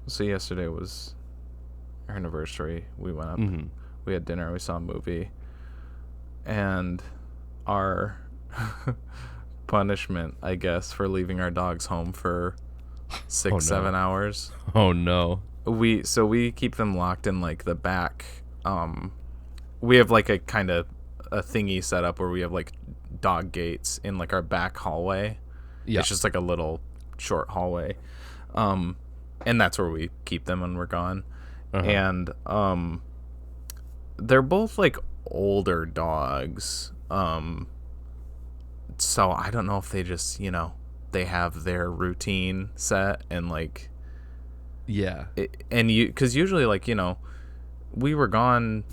So yesterday was our anniversary. We went up, we had dinner, we saw a movie, and our punishment, I guess, for leaving our dogs home for 6-7 hours. Oh no. We keep them locked in like the back. We have like a kind of a thingy set up where we have like dog gates in like our back hallway. Yeah. It's just like a little short hallway. And that's where we keep them when we're gone. And they're both like older dogs. So I don't know if they just, they have their routine set and like because usually like, we were gone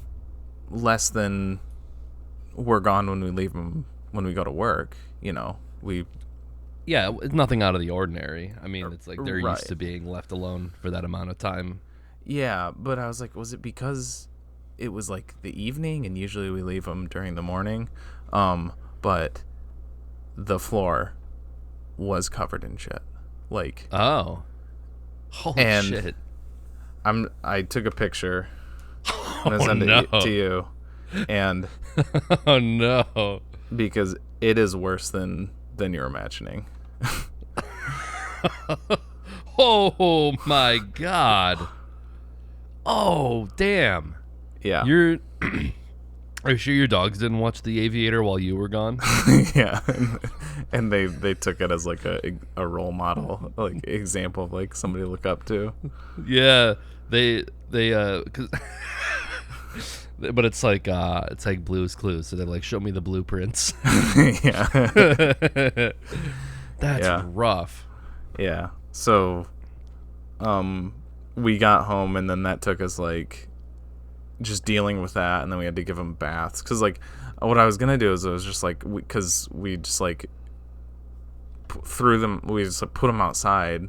less than we're gone when we leave them when we go to work. It's nothing out of the ordinary. I mean, it's like they're Right. used to being left alone for that amount of time. Yeah, but I was like, was it because it was like the evening and usually we leave them during the morning? But the floor was covered in shit. Like, oh, holy shit! I took a picture and I sent it to you, and oh no, because it is worse than you're imagining. Oh my god! Oh damn! Yeah. Are you sure your dogs didn't watch The Aviator while you were gone? Yeah, and they took it as like a role model, like example of like somebody to look up to. Yeah, they cause but it's like Blue's Clues, so they like show me the blueprints. Yeah. That's rough. Yeah. So we got home and then that took us like just dealing with that, and then we had to give them baths because like what I was gonna do is it was just like because we just like threw them, we just like, put them outside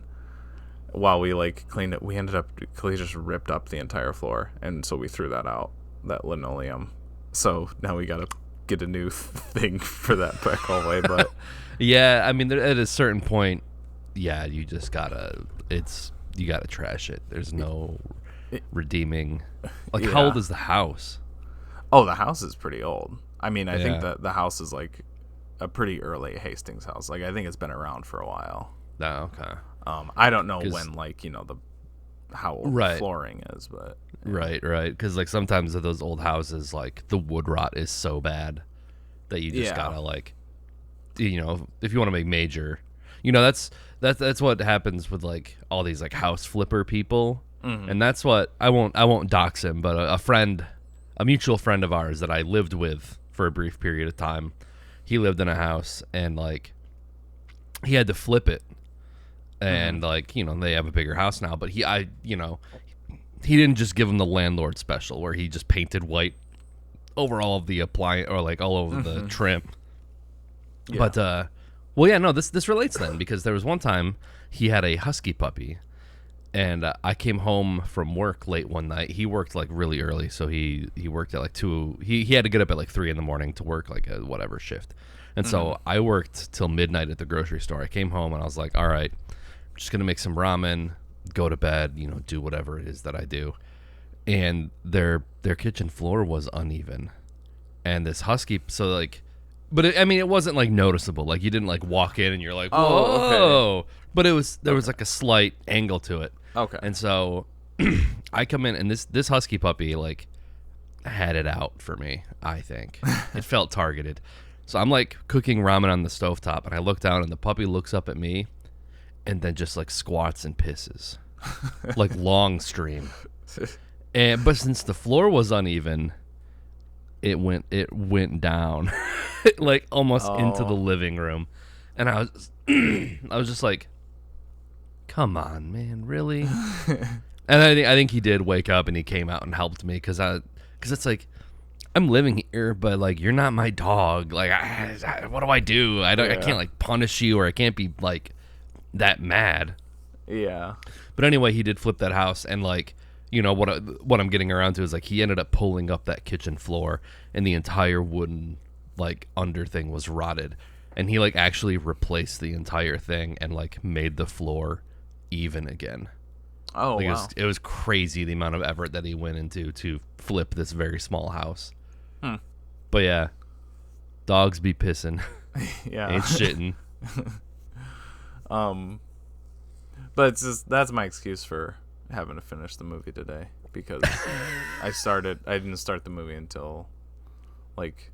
while we like cleaned it. We ended up just ripped up the entire floor, and so we threw that out, that linoleum. So now we gotta get a new thing for that back hallway. But yeah, I mean at a certain point, you just gotta trash it. There's no redeeming. Like, how old is the house? Oh, the house is pretty old. I mean, I think that the house is like a pretty early Hastings house. Like, I think it's been around for a while. Oh, okay. I don't know when, like, how old the flooring is, but right. Because like sometimes of those old houses, like the wood rot is so bad that you just gotta like, if you want to make major, that's what happens with like all these like house flipper people. And that's what I won't dox him, but a mutual friend of ours that I lived with for a brief period of time, he lived in a house and like he had to flip it, and like they have a bigger house now, but he didn't just give him the landlord special where he just painted white over all of the appliance or like all over the trim. But this relates then, because there was one time he had a husky puppy. And I came home from work late one night. He worked like really early, so he worked at like 2. He had to get up at like 3 a.m. to work like a whatever shift. And so I worked till midnight at the grocery store. I came home and I was like, all right, I'm just gonna make some ramen, go to bed, do whatever it is that I do. And their kitchen floor was uneven, and this husky. So like, but it wasn't like noticeable. Like you didn't like walk in and you're like, whoa. Oh, okay. But there was like a slight angle to it. Okay. And so I come in, and this husky puppy like had it out for me, I think. It felt targeted. So I'm like cooking ramen on the stovetop, and I look down, and the puppy looks up at me and then just like squats and pisses. Like long stream. But since the floor was uneven, it went down like almost into the living room. And I was just like, come on, man, really? And I think he did wake up and he came out and helped me because it's like I'm living here, but like you're not my dog. Like, what do I do? I can't like punish you, or I can't be like that mad. Yeah. But anyway, he did flip that house, and like what I'm getting around to is like he ended up pulling up that kitchen floor, and the entire wooden like under thing was rotted. And he like actually replaced the entire thing and like made the floor even again. Oh, Like wow. it was crazy the amount of effort that he went into to flip this very small house. But yeah, dogs be pissing. Yeah. Ain't shitting. But it's just, that's my excuse for having to finish the movie today, because I didn't start the movie until like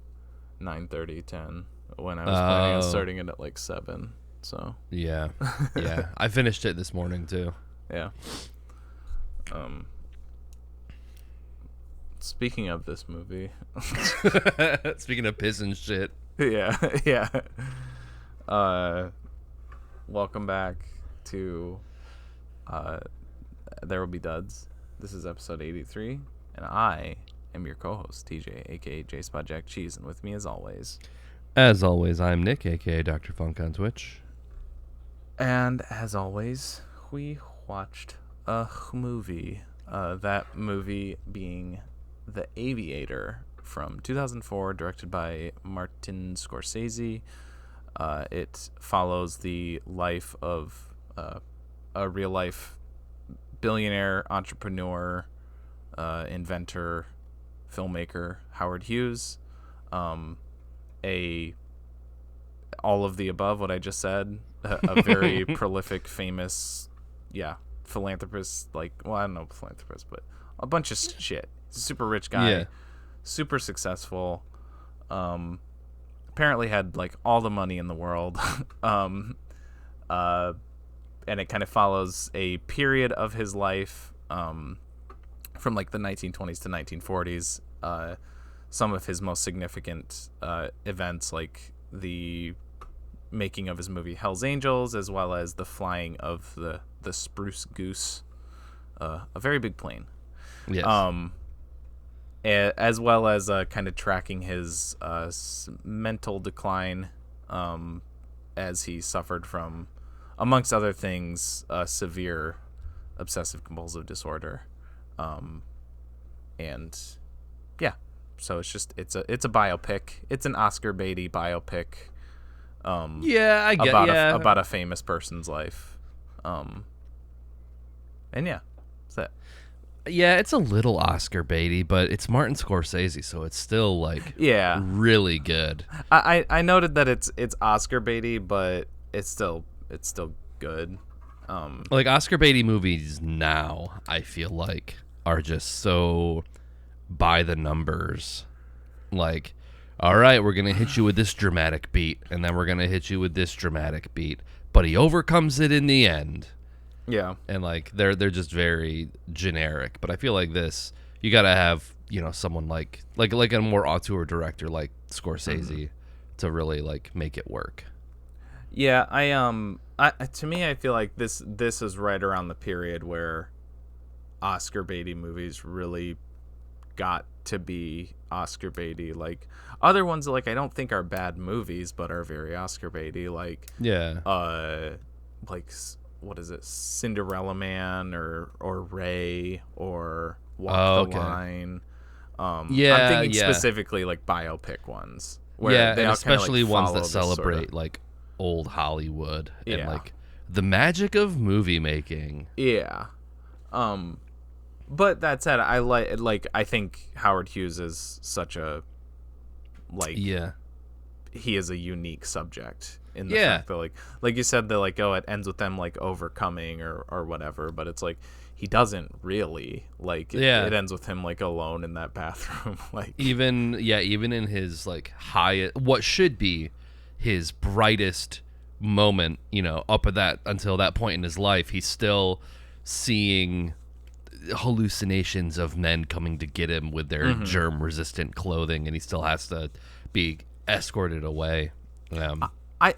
9:30, 10, when I was planning on starting it at like 7. So Yeah. Yeah. I finished it this morning too. yeah. Speaking of this movie, Speaking of piss and shit. yeah, yeah. Welcome back to There Will Be Duds. This is episode 83, and I am your co-host, TJ, aka J Spot Jack Cheese, and with me as always, I'm Nick, aka Dr. Funk on Twitch. and as always, we watched a movie. That movie being The Aviator from 2004, directed by Martin Scorsese. It follows the life of a real-life billionaire, entrepreneur, inventor, filmmaker, Howard Hughes. All of the above, what I just said. A very prolific, famous, philanthropist. Like, well, I don't know philanthropist, but a bunch of shit. He's a super rich guy, Yeah. super successful. Apparently had like all the money in the world. And it kind of follows a period of his life, from like the 1920s to 1940s. Some of his most significant events, like the making of his movie Hell's Angels, as well as the flying of the Spruce Goose, a very big plane. Yes. As well as kind of tracking his mental decline, as he suffered from, amongst other things, severe obsessive compulsive disorder. And yeah, so it's a biopic. It's an Oscar baity biopic. Yeah, I get about a famous person's life. And yeah, that's that. Yeah, it's a little Oscar baity, but it's Martin Scorsese, so it's still like really good. I noted that it's Oscar baity, but it's still good. Like Oscar baity movies now, I feel like are just so by the numbers. Like, all right, we're gonna hit you with this dramatic beat, and then we're gonna hit you with this dramatic beat, but he overcomes it in the end. Yeah. And like they're just very generic, but I feel like this, you gotta have, someone like a more auteur director like Scorsese to really like make it work. Yeah, to me, I feel like this is right around the period where Oscar baity movies really got to be Oscar baity. Like other ones, like I don't think are bad movies, but are very Oscar baity. Like like what is it, Cinderella Man or Ray or Walk the Line. I'm thinking specifically like biopic ones. Where they and all especially kinda, like, ones follow that this celebrate sort of, like old Hollywood and Yeah. like the magic of movie making. Yeah. But that said, I think Howard Hughes is such a he is a unique subject in the fact that like you said, that like it ends with them like overcoming or whatever, but it's like he doesn't really, like it ends with him like alone in that bathroom. Like even in his like what should be his brightest moment, up at that until that point in his life, he's still seeing hallucinations of men coming to get him with their germ resistant clothing, and he still has to be escorted away. I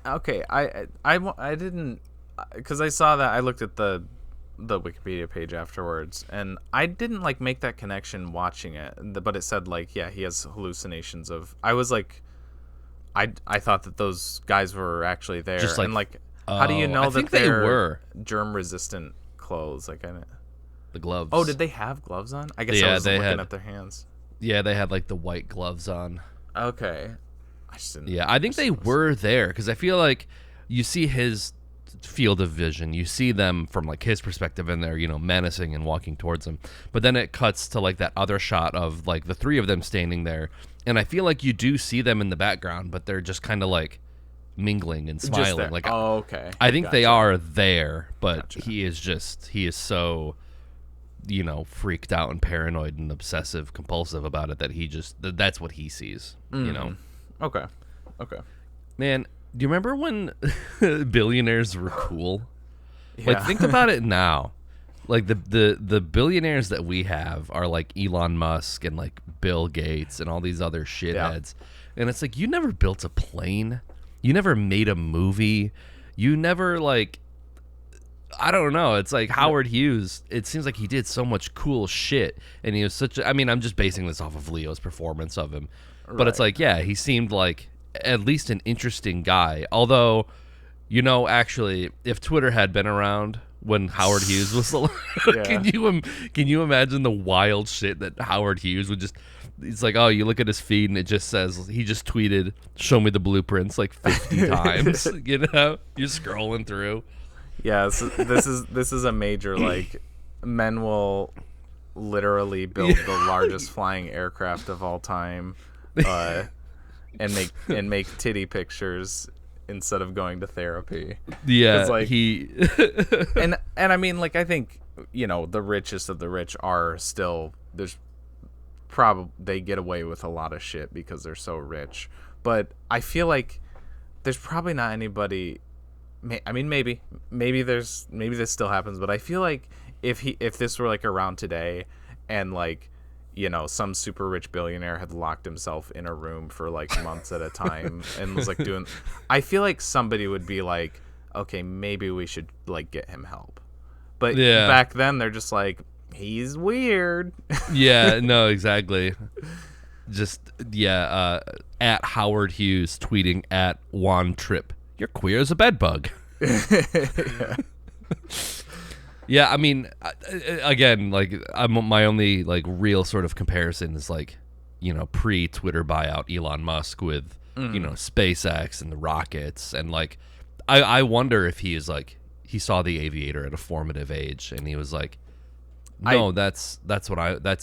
didn't, because I saw that, I looked at the Wikipedia page afterwards, and I didn't like make that connection watching it, but it said like he has hallucinations of, I was like, I thought that those guys were actually there, Just like, and like how do you know that they they're were germ resistant clothes? Like the gloves. Oh, did they have gloves on? I guess I was looking at their hands. Yeah, they had like the white gloves on. Okay. I just didn't. Yeah, I think they were there because I feel like you see his field of vision. You see them from like his perspective, and they're, you know, menacing and walking towards him. But then it cuts to like that other shot of like the three of them standing there, and I feel like you do see them in the background, but they're just kind of like mingling and smiling. Like, oh, okay. I think Gotcha. they are there, but Gotcha. he is so, you know, freaked out and paranoid and obsessive compulsive about it that that's what he sees, you know. Okay. Man, do you remember when billionaires were cool? Yeah. Like, think about it now. Like, the billionaires that we have are like Elon Musk and like Bill Gates and all these other shitheads. Yeah. And it's like, you never built a plane. You never made a movie. You never, like, I don't know. It's like Howard Hughes. It seems like he did so much cool shit. And he was such a, I mean, I'm just basing this off of Leo's performance of him. But it's like, yeah, he seemed like at least an interesting guy. Although, you know, actually, if Twitter had been around when Howard Hughes was alive, can you imagine the wild shit that Howard Hughes would just... It's like, oh, you look at his feed and it just says he just tweeted, "Show me the blueprints," like 50 times. You know, you're scrolling through. Yeah, so this is a major, like, men will literally build the largest flying aircraft of all time, and make titty pictures instead of going to therapy. Yeah, like, and I mean, like, I think, you know, the richest of the rich are still, there's probably, they get away with a lot of shit because they're so rich, but I feel like there's probably not anybody. I mean, maybe this still happens, but I feel like if this were like around today, and like, you know, some super rich billionaire had locked himself in a room for like months at a time and was like doing, I feel like somebody would be like, okay, maybe we should like get him help. But back then they're just like, he's weird. Yeah, no, exactly. Just at Howard Hughes tweeting at Juan Tripp, "You're queer as a bedbug." Yeah, I mean, again, like, my only like real sort of comparison is like, you know, pre-Twitter buyout Elon Musk with you know, SpaceX and the rockets, and like, I wonder if he is like, he saw the Aviator at a formative age and he was like, no, that's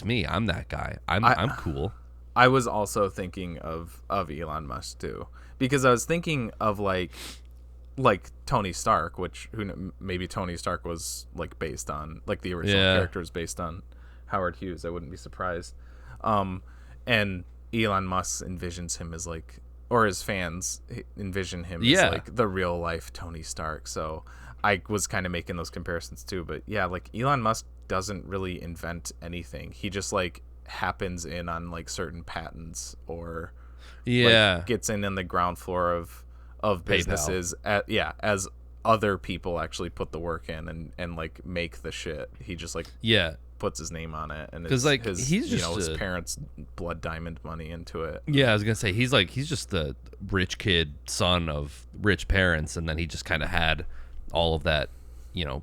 me. I'm that guy. I'm cool. I was also thinking of Elon Musk too, because I was thinking of like Tony Stark, which maybe Tony Stark was like based on, like, the original character is based on Howard Hughes. I wouldn't be surprised. And Elon Musk envisions him as like, or his fans envision him as like the real life Tony Stark. So I was kind of making those comparisons too. But yeah, like, Elon Musk doesn't really invent anything. He just like happens in on like certain patents, or like, gets in the ground floor of businesses as other people actually put the work in and like make the shit. He just like puts his name on it, and it's like his, he's just, you know, his parents' blood diamond money into it. Yeah, I was gonna say he's just the rich kid, son of rich parents, and then he just kind of had all of that, you know,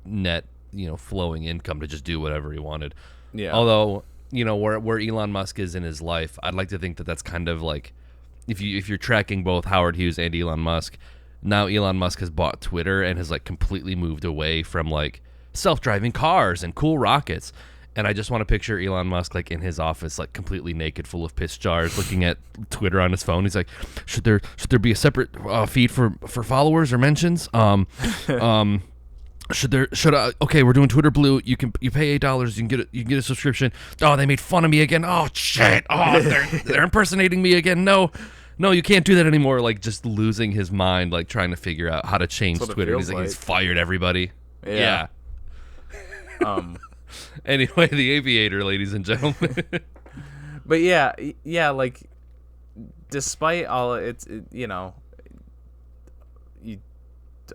net, you know, flowing income to just do whatever he wanted. Yeah. Although, you know, where Elon Musk is in his life, I'd like to think that that's kind of like, if you're tracking both Howard Hughes and Elon Musk, now Elon Musk has bought Twitter and has like completely moved away from like self-driving cars and cool rockets. And I just want to picture Elon Musk like in his office, like completely naked, full of piss jars, looking at Twitter on his phone. He's like, should there be a separate feed for followers or mentions? Okay, we're doing Twitter Blue. You pay $8, you can get a subscription. Oh, they made fun of me again. Oh shit. Oh, they're impersonating me again. No, you can't do that anymore. Like, just losing his mind, like trying to figure out how to change Twitter. He's like, he's fired everybody. Yeah. Anyway, the Aviator, ladies and gentlemen. But yeah, like, despite all you know,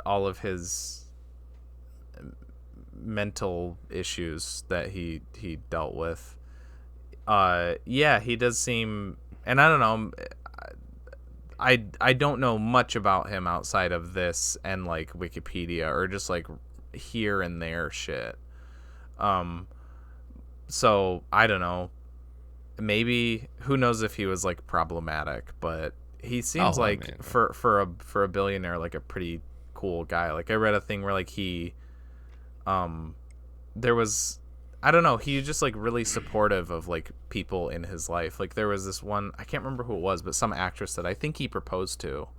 all of his mental issues that he dealt with, he does seem, and I don't know, I don't know much about him outside of this and like Wikipedia or just like here and there shit. So I don't know, maybe, who knows if he was like problematic, but he seems for a billionaire like a pretty cool guy. Like I read a thing where like he there was, I don't know, he just like really supportive of like people in his life. Like there was this one, I can't remember who it was, but some actress that I think he proposed to,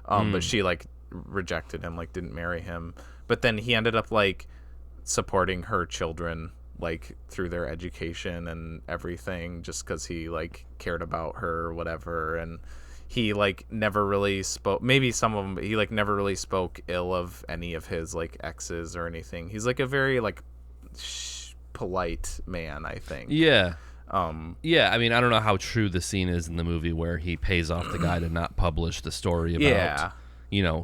but she like rejected him, like didn't marry him. But then he ended up like supporting her children like through their education and everything, just because he like cared about her or whatever. And he like never really spoke, maybe some of them, but he like never really spoke ill of any of his like exes or anything. He's like a very like polite man, I think. Yeah. Yeah, I mean, I don't know how true the scene is in the movie where he pays off the guy to not publish the story about,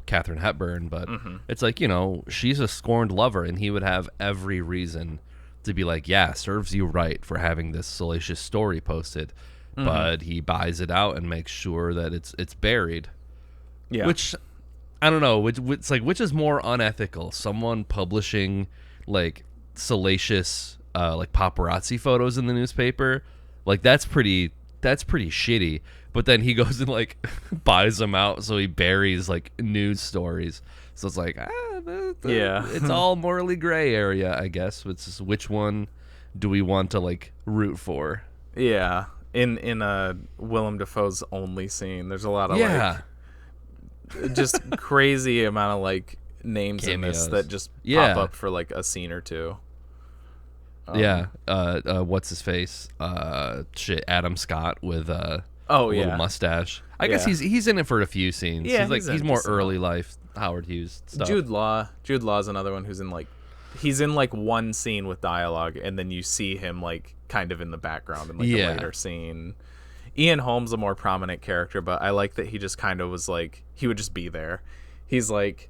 Katharine Hepburn, but it's like, she's a scorned lover, and he would have every reason to be like, yeah, serves you right for having this salacious story posted, but he buys it out and makes sure that it's buried. Yeah. Which, I don't know, which is more unethical? Someone publishing, like, salacious like paparazzi photos in the newspaper, like that's pretty shitty, but then he goes and like buys them out so he buries like news stories. So it's like it's all morally gray area, I guess. It's just, which one do we want to like root for? In Willem Dafoe's only scene, there's a lot of like just crazy amount of like names cameos in this that just pop up for like a scene or two. What's his face? Adam Scott with a little mustache. I guess he's in it for a few scenes. Yeah, he's more early life Howard Hughes stuff. Jude Law's another one who's in like one scene with dialogue, and then you see him like kind of in the background in like a later scene. Ian Holm's a more prominent character, but I like that he just kind of was like, he would just be there. He's like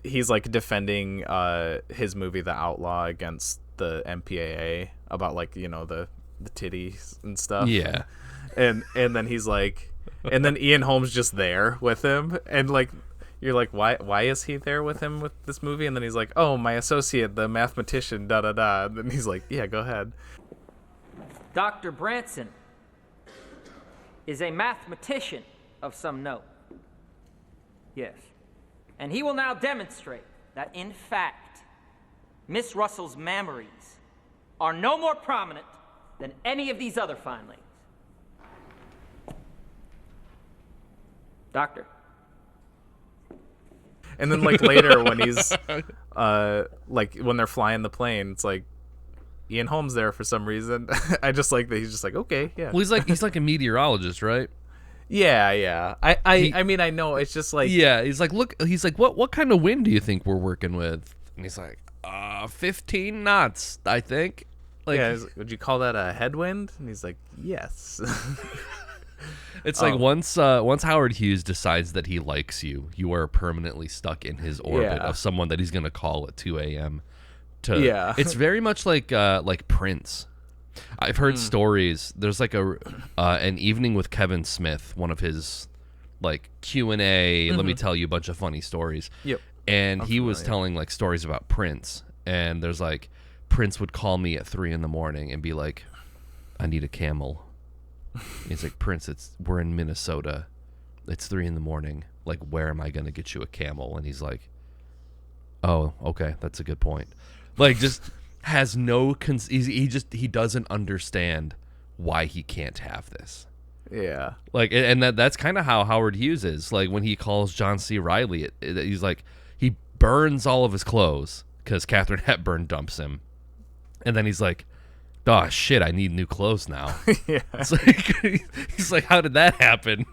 defending his movie The Outlaw against the MPAA about like the titties and stuff. Yeah. And then he's like, and then Ian Holm's just there with him, and like you're like, why is he there with him with this movie? And then he's like, oh, my associate, the mathematician, da da da. And then he's like, yeah, go ahead. Dr. Branson is a mathematician of some note. Yes. And he will now demonstrate that in fact Miss Russell's mammaries are no more prominent than any of these other fine ladies. Doctor. And then like later when he's like when they're flying the plane, it's like Ian Holm's there for some reason. I just like that he's just like, okay, yeah. Well, he's like a meteorologist, right? Yeah. I mean, I know, it's just like, yeah, he's like, look, he's like, what kind of wind do you think we're working with? And he's like, 15 knots, I think. Like, yeah, would you call that a headwind? And he's like, yes. It's like once Howard Hughes decides that he likes you, you are permanently stuck in his orbit of someone that he's gonna call at 2 a.m. It's very much like Prince. I've heard stories. There's like an evening with Kevin Smith, one of his like Q&A. Let me tell you a bunch of funny stories. Yep. And he was telling like stories about Prince, and there's like Prince would call me at 3 a.m. and be like, I need a camel. He's like, Prince, we're in Minnesota. It's 3 a.m. Like, where am I going to get you a camel? And he's like, oh, okay, that's a good point. Like, just has no he doesn't understand why he can't have this. Yeah. Like, and that's kind of how Howard Hughes is. Like, when he calls John C. Reilly, he's like, he burns all of his clothes because Katharine Hepburn dumps him. And then he's like, oh, shit, I need new clothes now. Yeah. It's like, he's like, how did that happen?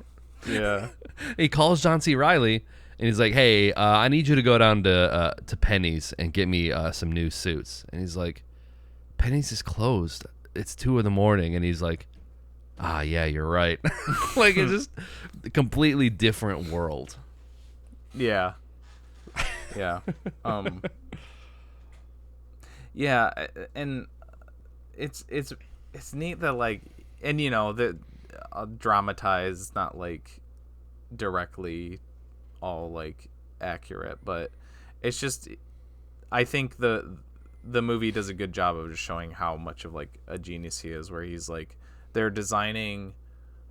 Yeah. He calls John C. Reilly, and he's like, hey, I need you to go down to Penny's and get me some new suits. And he's like, Penny's is closed. It's 2 a.m. And he's like, yeah, you're right. Like, it's just a completely different world. Yeah. Yeah. Yeah, and it's neat that like, and that dramatized, not like directly all like accurate, but it's just, I think the movie does a good job of just showing how much of like a genius he is, where he's like, they're designing,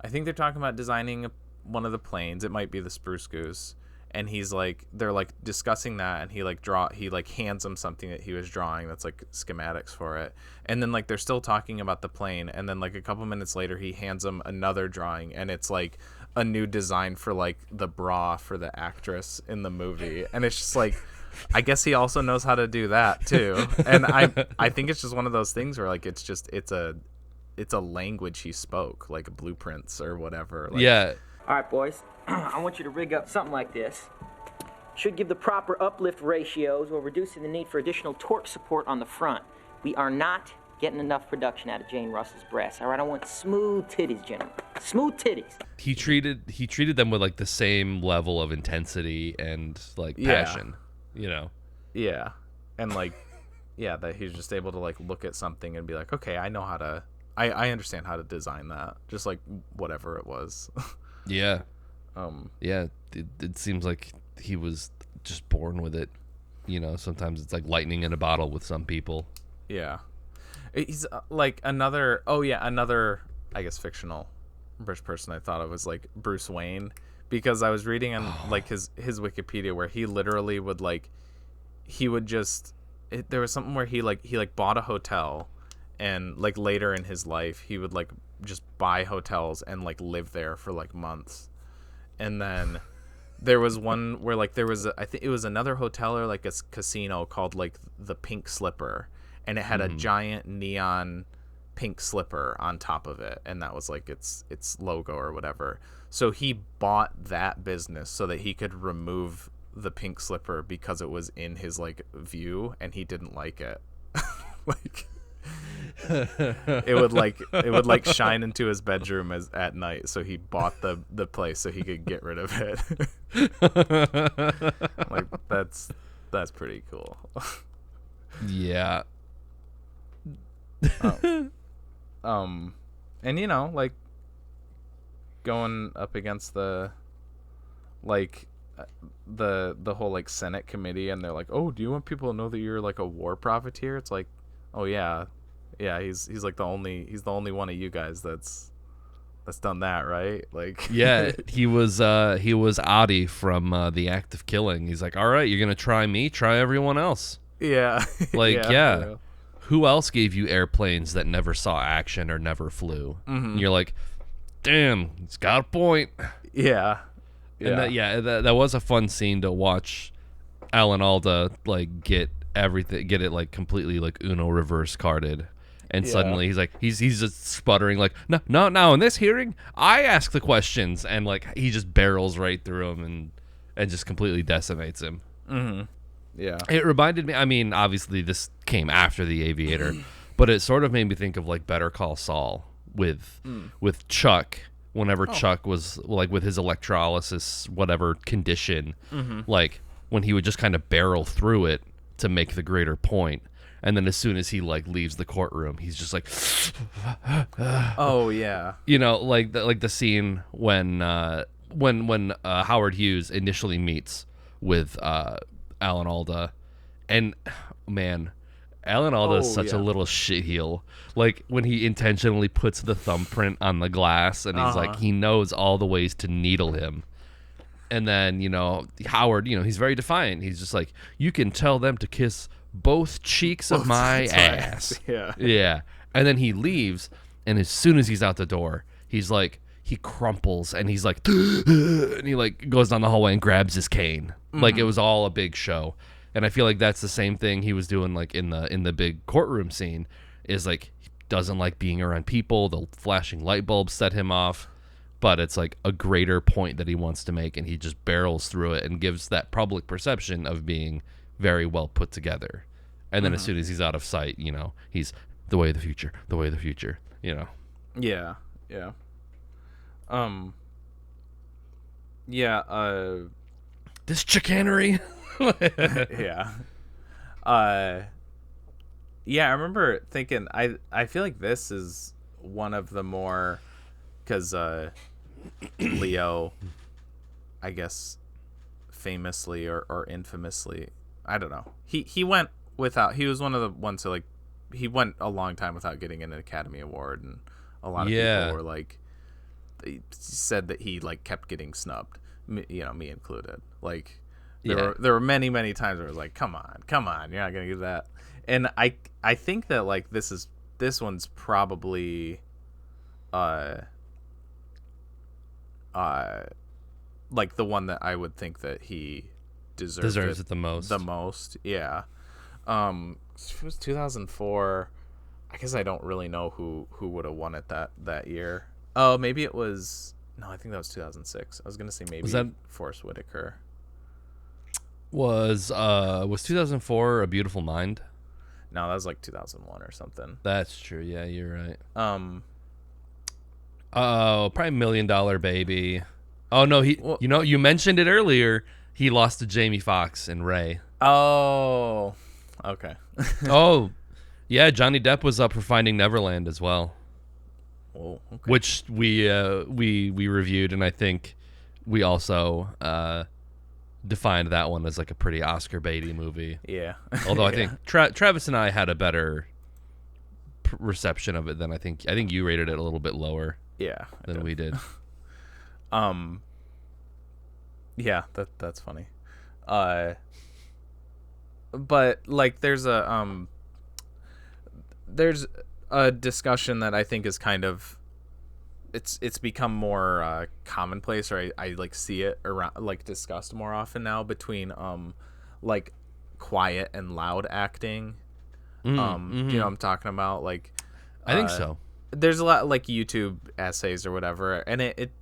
I think they're talking about designing one of the planes, it might be the Spruce Goose, and he's like, they're like discussing that, and he like hands him something that he was drawing that's like schematics for it, and then like they're still talking about the plane, and then like a couple minutes later he hands him another drawing, and it's like a new design for like the bra for the actress in the movie, and it's just like, I guess he also knows how to do that too. And I think it's just one of those things where like it's a language he spoke, like blueprints or whatever. Like, yeah. All right, boys. I want you to rig up something like this. Should give the proper uplift ratios while reducing the need for additional torque support on the front. We are not getting enough production out of Jane Russell's breasts. All right, I want smooth titties, gentlemen. Smooth titties. He treated them with like the same level of intensity and like passion, you know. Yeah. And like, yeah, that he's just able to like look at something and be like, okay, I know how to, I understand how to design that, just like whatever it was. Yeah. Yeah, it seems like he was just born with it. You know, sometimes it's like lightning in a bottle with some people. Yeah. He's like another, I guess, fictional British person I thought of was like Bruce Wayne, because I was reading on like his Wikipedia where he literally would like, he would just, there was something where he bought a hotel, and like later in his life he would like just buy hotels and like live there for like months. And then there was one where like there was I think it was another hotel or like a casino called like the Pink Slipper, and it had a giant neon pink slipper on top of it, and that was like its logo or whatever. So he bought that business so that he could remove the pink slipper because it was in his like view, and he didn't like it. Like it would like shine into his bedroom at night, so he bought the place so he could get rid of it. Like that's pretty cool. Yeah. And you know, like going up against the like the whole like Senate committee, and they're like, oh, do you want people to know that you're like a war profiteer? It's like, oh yeah, he's like the only one of you guys that's done that, right? Like, yeah, he was Adi from The Act of Killing. He's like, all right, you're gonna try me, try everyone else. Yeah. Like, yeah. Who else gave you airplanes that never saw action or never flew? And you're like, damn, he's got a point. Yeah. And that was a fun scene to watch Alan Alda like get it like completely like Uno reverse carded. And suddenly he's like, he's just sputtering like, no, in this hearing, I ask the questions. And like, he just barrels right through him and just completely decimates him. Mm-hmm. Yeah. It reminded me, I mean, obviously this came after The Aviator, but it sort of made me think of like Better Call Saul with Chuck, whenever Chuck was like with his electrolysis, whatever condition, like when he would just kind of barrel through it to make the greater point. And then as soon as he like leaves the courtroom, he's just like, oh yeah, you know, like the scene when Howard Hughes initially meets with Alan Alda, and man, Alan Alda is such a little shitheel. Like when he intentionally puts the thumbprint on the glass, and he's like, he knows all the ways to needle him. And then, you know, Howard, you know, he's very defiant. He's just like, you can tell them to kiss both cheeks of my ass. Yeah. And then he leaves, and as soon as he's out the door, he's like, he crumples, and he's like, and he like goes down the hallway and grabs his cane. Like it was all a big show. And I feel like that's the same thing he was doing like in the big courtroom scene, is like he doesn't like being around people. The flashing light bulbs set him off. But it's like a greater point that he wants to make, and he just barrels through it and gives that public perception of being very well put together. And then as soon as he's out of sight, you know, he's the way of the future, you know. Yeah. This chicanery. Yeah. Yeah, I remember thinking, I feel like this is one of the more, because Leo, I guess, famously or infamously, I don't know, he went without, he was one of the ones who like, he went a long time without getting an Academy Award, and a lot of people were like, they said that he like kept getting snubbed. me included. Like Yeah. there were many times where it was like, come on, you're not gonna do that. And I think that like this one's probably like the one that I would think that he deserves it the most. Yeah. If it was 2004, I guess I don't really know who would have won it that year. Oh, maybe it was, no, I think that was 2006. I was gonna say maybe Was that Forrest Whitaker. was 2004 A Beautiful Mind? No, that was like 2001 or something. That's true. Yeah, you're right. Oh, probably $1 Million Baby. Oh no, you mentioned it earlier. He lost to Jamie Foxx and Ray. Oh, okay. Oh, yeah, Johnny Depp was up for Finding Neverland as well. Oh, okay. Which we reviewed, and I think we also defined that one as like a pretty Oscar baity movie. Yeah. Although I think Travis and I had a better reception of it than I think you rated it a little bit lower. Yeah. Than we did. Yeah, that's funny. But like there's a discussion that I think is kind of it's become more commonplace, or I like see it around, like discussed more often now, between like quiet and loud acting. Do you know what I'm talking about? Like I think so. There's a lot like YouTube essays or whatever, and it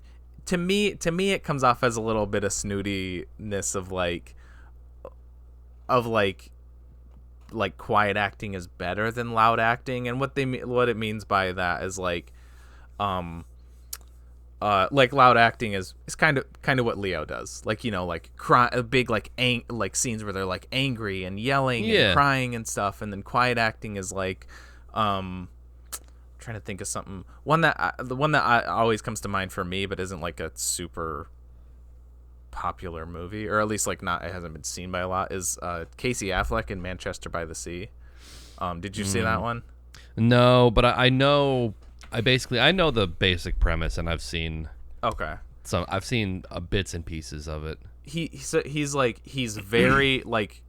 to me it comes off as a little bit of snootiness of quiet acting is better than loud acting, and what it means by that is like loud acting is kind of what Leo does, like, you know, like big like scenes where they're like angry and yelling and crying and stuff, and then quiet acting is like trying to think of something. The one that always comes to mind for me, but isn't like a super popular movie, or at least like it hasn't been seen by a lot, is Casey Affleck in Manchester by the Sea. Did you see that one? No, but I know the basic premise, and I've seen bits and pieces of it. He's very like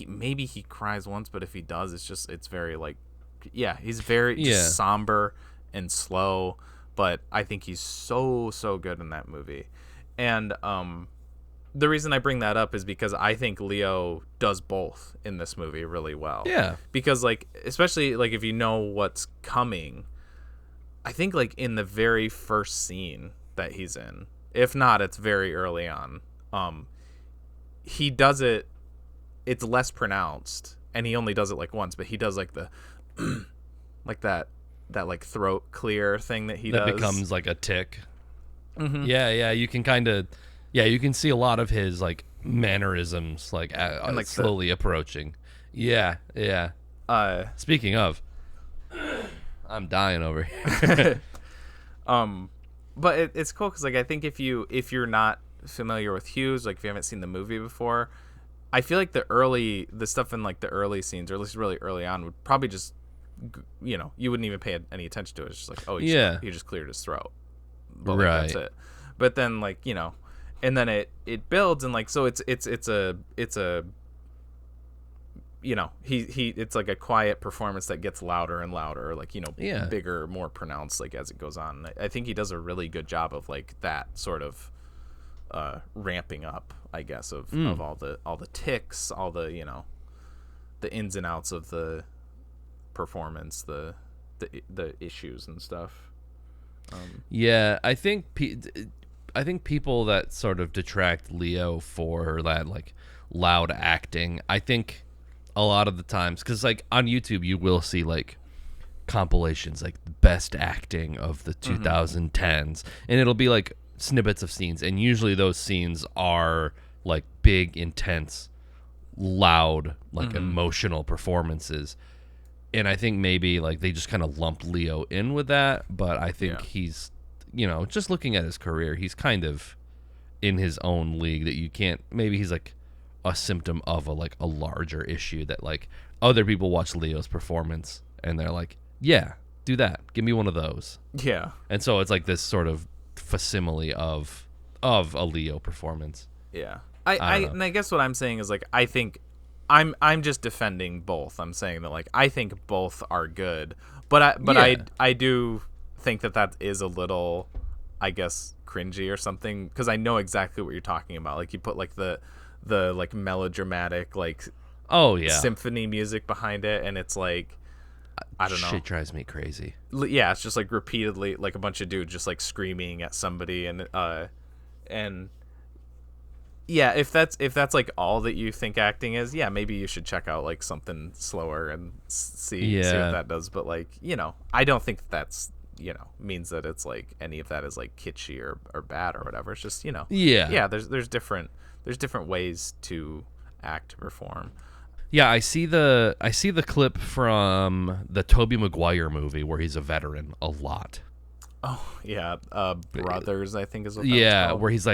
maybe he cries once, but if he does, it's very like, yeah, he's very just somber and slow, but I think he's so good in that movie. And the reason I bring that up is because I think Leo does both in this movie really well. Yeah. Because like, especially like if you know what's coming, I think like in the very first scene that he's in, if not, it's very early on, he does it, it's less pronounced, and he only does it like once, but he does like the like that like throat clear thing that he does. That becomes like a tick. Mm-hmm. Yeah, you can kind of, you can see a lot of his like mannerisms like slowly approaching. Yeah. Speaking of, I'm dying over here. But it's cool because like I think if you're not familiar with Hughes, like if you haven't seen the movie before, I feel like the stuff in like the early scenes, or at least really early on, would probably just, you know, you wouldn't even pay any attention to it. It's just like, oh, he just cleared his throat, but like, that's it. But then like, you know, and then it builds, and like, so it's a you know, it's like a quiet performance that gets louder and louder, like, you know, bigger, more pronounced, like as it goes on. I think he does a really good job of like that sort of ramping up, I guess, of all the ticks, all the, you know, the ins and outs of the performance, the issues and stuff. I think people that sort of detract Leo for that like loud acting, I think a lot of the times, because like on YouTube you will see like compilations like the best acting of the 2010s, and it'll be like snippets of scenes, and usually those scenes are like big, intense, loud, like emotional performances. And I think maybe like they just kind of lump Leo in with that, but I think he's, you know, just looking at his career, he's kind of in his own league that you can't, maybe he's like a symptom of a larger issue that like other people watch Leo's performance and they're like, yeah, do that, give me one of those. And so it's like this sort of facsimile of of a Leo performance. Yeah. don't know. I guess what I'm saying is like I think I'm just defending both. I'm saying that like I think both are good, but I do think that is a little, I guess, cringy or something, because I know exactly what you're talking about. Like you put like the like melodramatic like symphony music behind it, and it's like I don't know. Shit drives me crazy. Yeah, it's just like repeatedly like a bunch of dudes just like screaming at somebody, and yeah, if that's like all that you think acting is, yeah, maybe you should check out like something slower and see what that does. But like, you know, I don't think that's, you know, means that it's like any of that is like kitschy or bad or whatever. It's just, you know, there's different ways to act, perform. Yeah, I see the clip from the Tobey Maguire movie where he's a veteran a lot. Oh yeah, Brothers, I think is what that was called. Where he's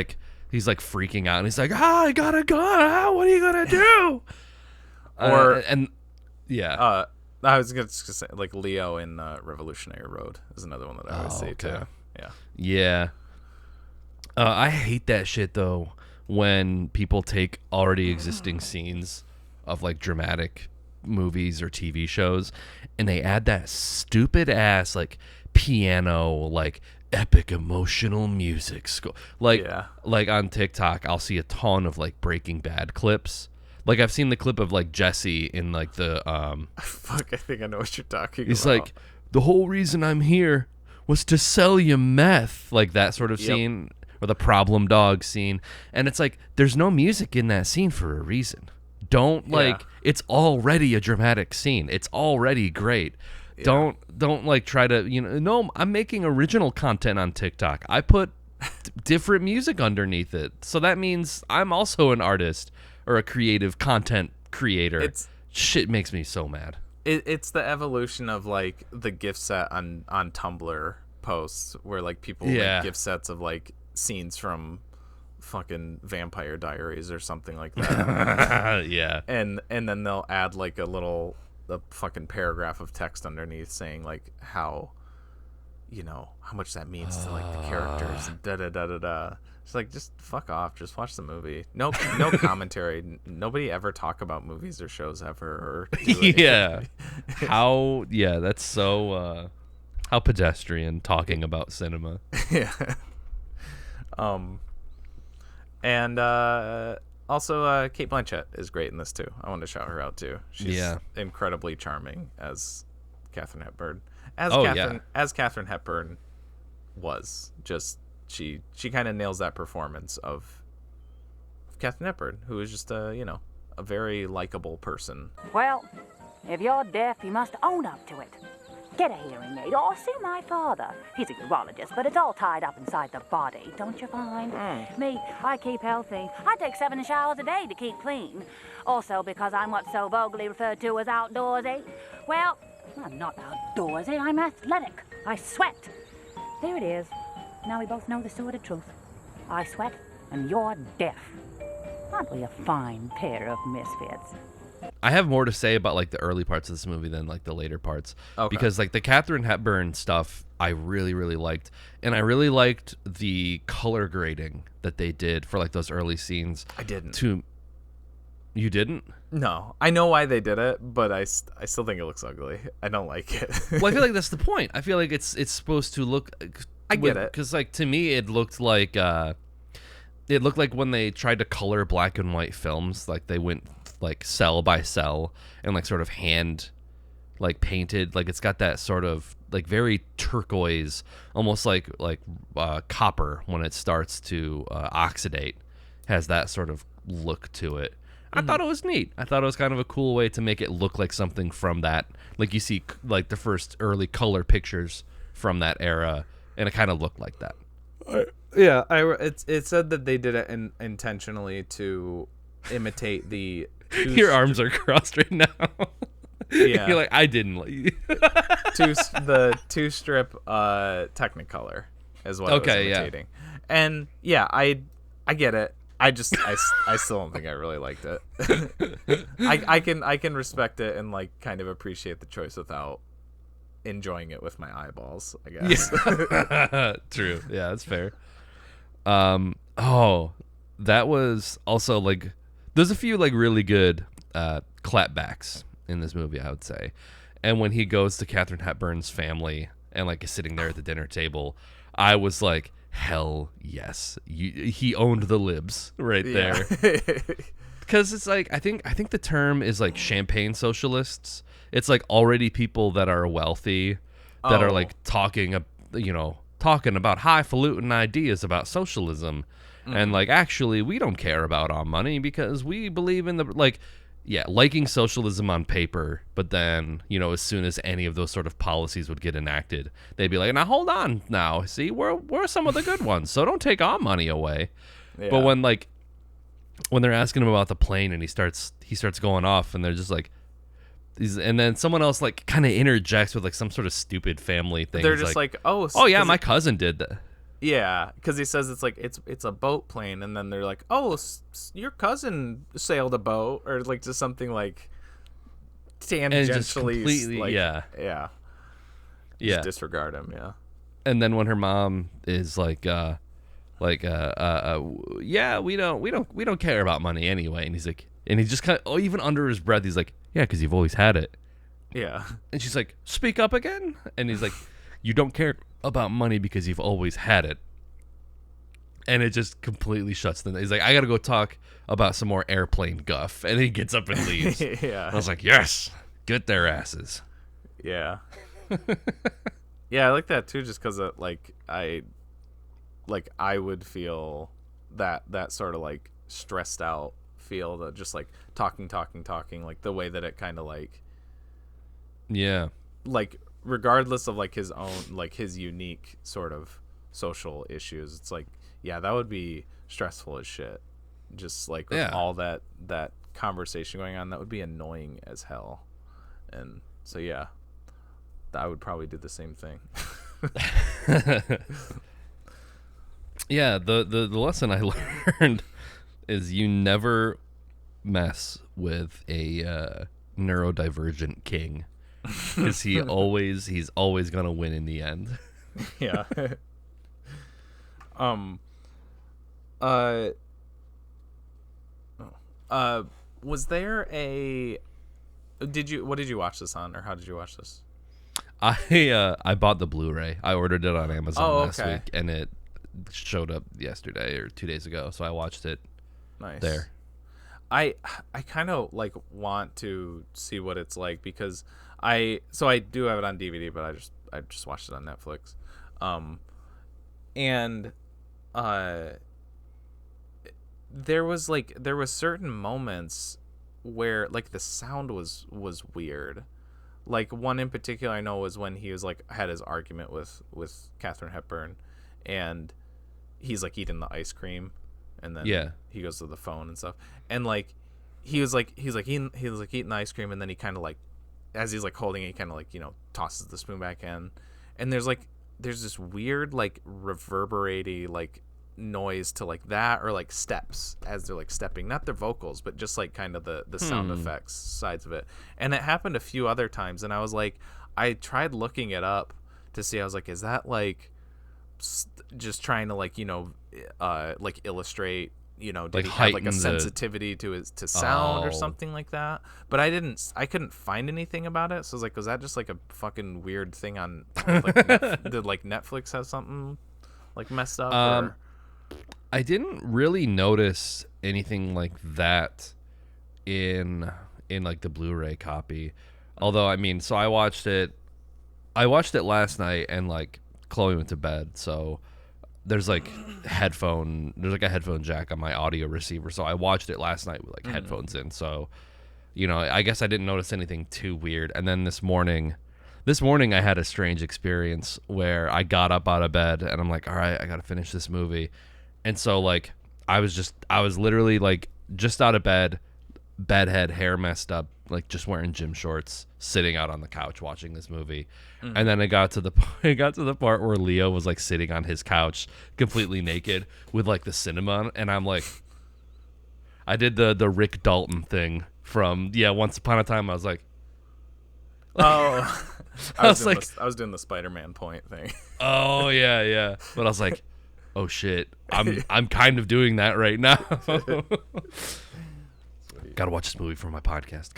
like freaking out and he's like, I got a gun, what are you gonna do? I was gonna say like Leo in Revolutionary Road is another one that I always say too. Yeah. I hate that shit though, when people take already existing scenes of like dramatic movies or TV shows and they add that stupid ass like piano like epic emotional music score. Like on TikTok I'll see a ton of like Breaking Bad clips. Like I've seen the clip of like Jesse in like the fuck, I think I know what you're talking about. He's like, the whole reason I'm here was to sell you meth, like that sort of scene, or the problem dog scene. And it's like there's no music in that scene for a reason. Don't like it's already a dramatic scene. It's already great. Yeah. Don't like try to, you know, no, I'm making original content on TikTok. I put different music underneath it. So that means I'm also an artist or a creative content creator. Shit makes me so mad. It's the evolution of like the gift set on Tumblr posts where like people make gift sets of like scenes from fucking Vampire Diaries or something like that. And then they'll add like a fucking paragraph of text underneath saying like how, you know, how much that means to like the characters and da. It's like, just fuck off, just watch the movie. No commentary. Nobody ever talk about movies or shows ever or do that's so how pedestrian talking about cinema. And also Cate Blanchett is great in this too. I wanted to shout her out too. She's incredibly charming as Katharine Hepburn. As Katharine Hepburn was. Just she kind of nails that performance of Katharine Hepburn, who is just a very likable person. Well, if you're deaf, you must own up to it. Get a hearing aid, or see my father. He's a urologist, but it's all tied up inside the body, don't you find? Me, I keep healthy. I take 7 showers a day to keep clean. Also because I'm what's so vulgarly referred to as outdoorsy. Well, I'm not outdoorsy, I'm athletic. I sweat. There it is. Now we both know the sordid truth. I sweat, and you're deaf. Aren't we a fine pair of misfits? I have more to say about like the early parts of this movie than like the later parts, because like the Katharine Hepburn stuff I really, really liked, and I really liked the color grading that they did for like those early scenes. I didn't. You didn't? No, I know why they did it, but I still think it looks ugly. I don't like it. Well, I feel like that's the point. I feel like it's supposed to look. I get it, because like to me it looked like when they tried to color black and white films, like they went like cell by cell and like sort of hand like painted, like it's got that sort of like very turquoise, almost like copper when it starts to oxidate, has that sort of look to it. I thought it was neat. I thought it was kind of a cool way to make it look like something from that, like you see like the first early color pictures from that era, and it kind of looked like that. It said that they did it intentionally to imitate the your arms are crossed right now. You're like, I didn't like the two-strip Technicolor is what I was imitating. And I get it. I still don't think I really liked it. I can respect it and like kind of appreciate the choice without enjoying it with my eyeballs, I guess. True. Yeah, that's fair. Oh, that was also like, there's a few like really good clapbacks in this movie, I would say. And when he goes to Katharine Hepburn's family and like is sitting there at the dinner table, I was like, hell yes, he owned the libs right there. Because it's like, I think the term is like champagne socialists. It's like already people that are wealthy that are like talking about highfalutin ideas about socialism. And like, actually, we don't care about our money because we believe in the like, yeah, liking socialism on paper. But then, as soon as any of those sort of policies would get enacted, they'd be like, now hold on, now see, we're some of the good ones, so don't take our money away. Yeah. But when they're asking him about the plane and he starts going off, and they're just like, and then someone else like kind of interjects with like some sort of stupid family thing. They're just like oh yeah, my cousin did that. Yeah, because he says it's like it's a boat plane, and then they're like, oh, your cousin sailed a boat, or like just something like tangentially, like, yeah, just disregard him, yeah. And then when her mom is like, yeah, we don't care about money anyway, and he's like, and he just kind of, even under his breath, he's like, yeah, because you've always had it. Yeah. And she's like, speak up again, and he's like, you don't care about money because you've always had it. And it just completely shuts them. He's like, I gotta go talk about some more airplane guff, and he gets up and leaves. Yeah. And I was like, yes, get their asses. Yeah. Yeah, I like that too, just because I would feel that sort of like stressed out feel, that just like talking, like the way that it kind of like, yeah, like regardless of like his own, like his unique sort of social issues, it's like, yeah, that would be stressful as shit, just like with all that conversation going on. That would be annoying as hell. And so yeah, I would probably do the same thing. Yeah, the lesson I learned is you never mess with a neurodivergent king, because he's always gonna win in the end. Yeah. Was there what did you watch this on, or how did you watch this? I bought the Blu-ray. I ordered it on Amazon last week, and it showed up yesterday or 2 days ago, so I watched it. Nice. There. I kind of like want to see what it's like, because I do have it on DVD, but I just watched it on Netflix. And there was certain moments where like the sound was weird. Like one in particular I know was when he was like had his argument with Katharine Hepburn, and he's like eating the ice cream, and then he goes to the phone and stuff, and like he was eating the ice cream, and then he kind of like, as he's like holding it, he kind of like tosses the spoon back in, and there's this weird like reverberating like noise to like that, or like steps as they're like stepping, not their vocals, but just like kind of the sound effects sides of it. And it happened a few other times, and I was like, I tried looking it up to see, I was like, is that like just trying to like like illustrate, did like he have like a sensitivity to sound or something like that? But I couldn't find anything about it, so I was like, was that just like a fucking weird thing on like did like Netflix have something like messed up? Or? I didn't really notice anything like that in like the Blu-ray copy. Although, I mean, so I watched it last night, and like Chloe went to bed, so there's like a headphone jack on my audio receiver, so I watched it last night with like headphones in. So, I guess I didn't notice anything too weird. And then this morning I had a strange experience where I got up out of bed, and I'm like, all right, I got to finish this movie. And so like I was literally like just out of bed, bedhead, hair messed up, like just wearing gym shorts, sitting out on the couch watching this movie. And then it got to the part where Leo was like sitting on his couch completely naked with like the cinema, and I'm like, I did the Rick Dalton thing from Once Upon a Time. I was like, oh, I was doing the Spider-Man point thing. Oh yeah, but I was like, oh shit, I'm kind of doing that right now. Gotta watch this movie for my podcast.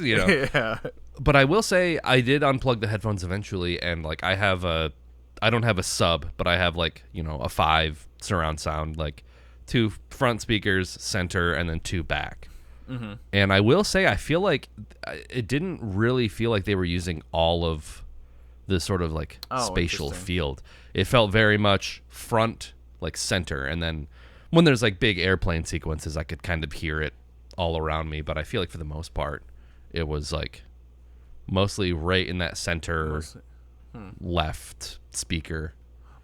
You know. Yeah. But I will say I did unplug the headphones eventually, and like I don't have a sub, but I have like, you know, a 5 surround sound, like 2 front speakers, center, and then 2 back. Mm-hmm. And I will say I feel like it didn't really feel like they were using all of the sort of like spatial field. It felt very much front, like center, and then when there's like big airplane sequences, I could kind of hear it all around me. But I feel like for the most part, it was like mostly right in that center left speaker.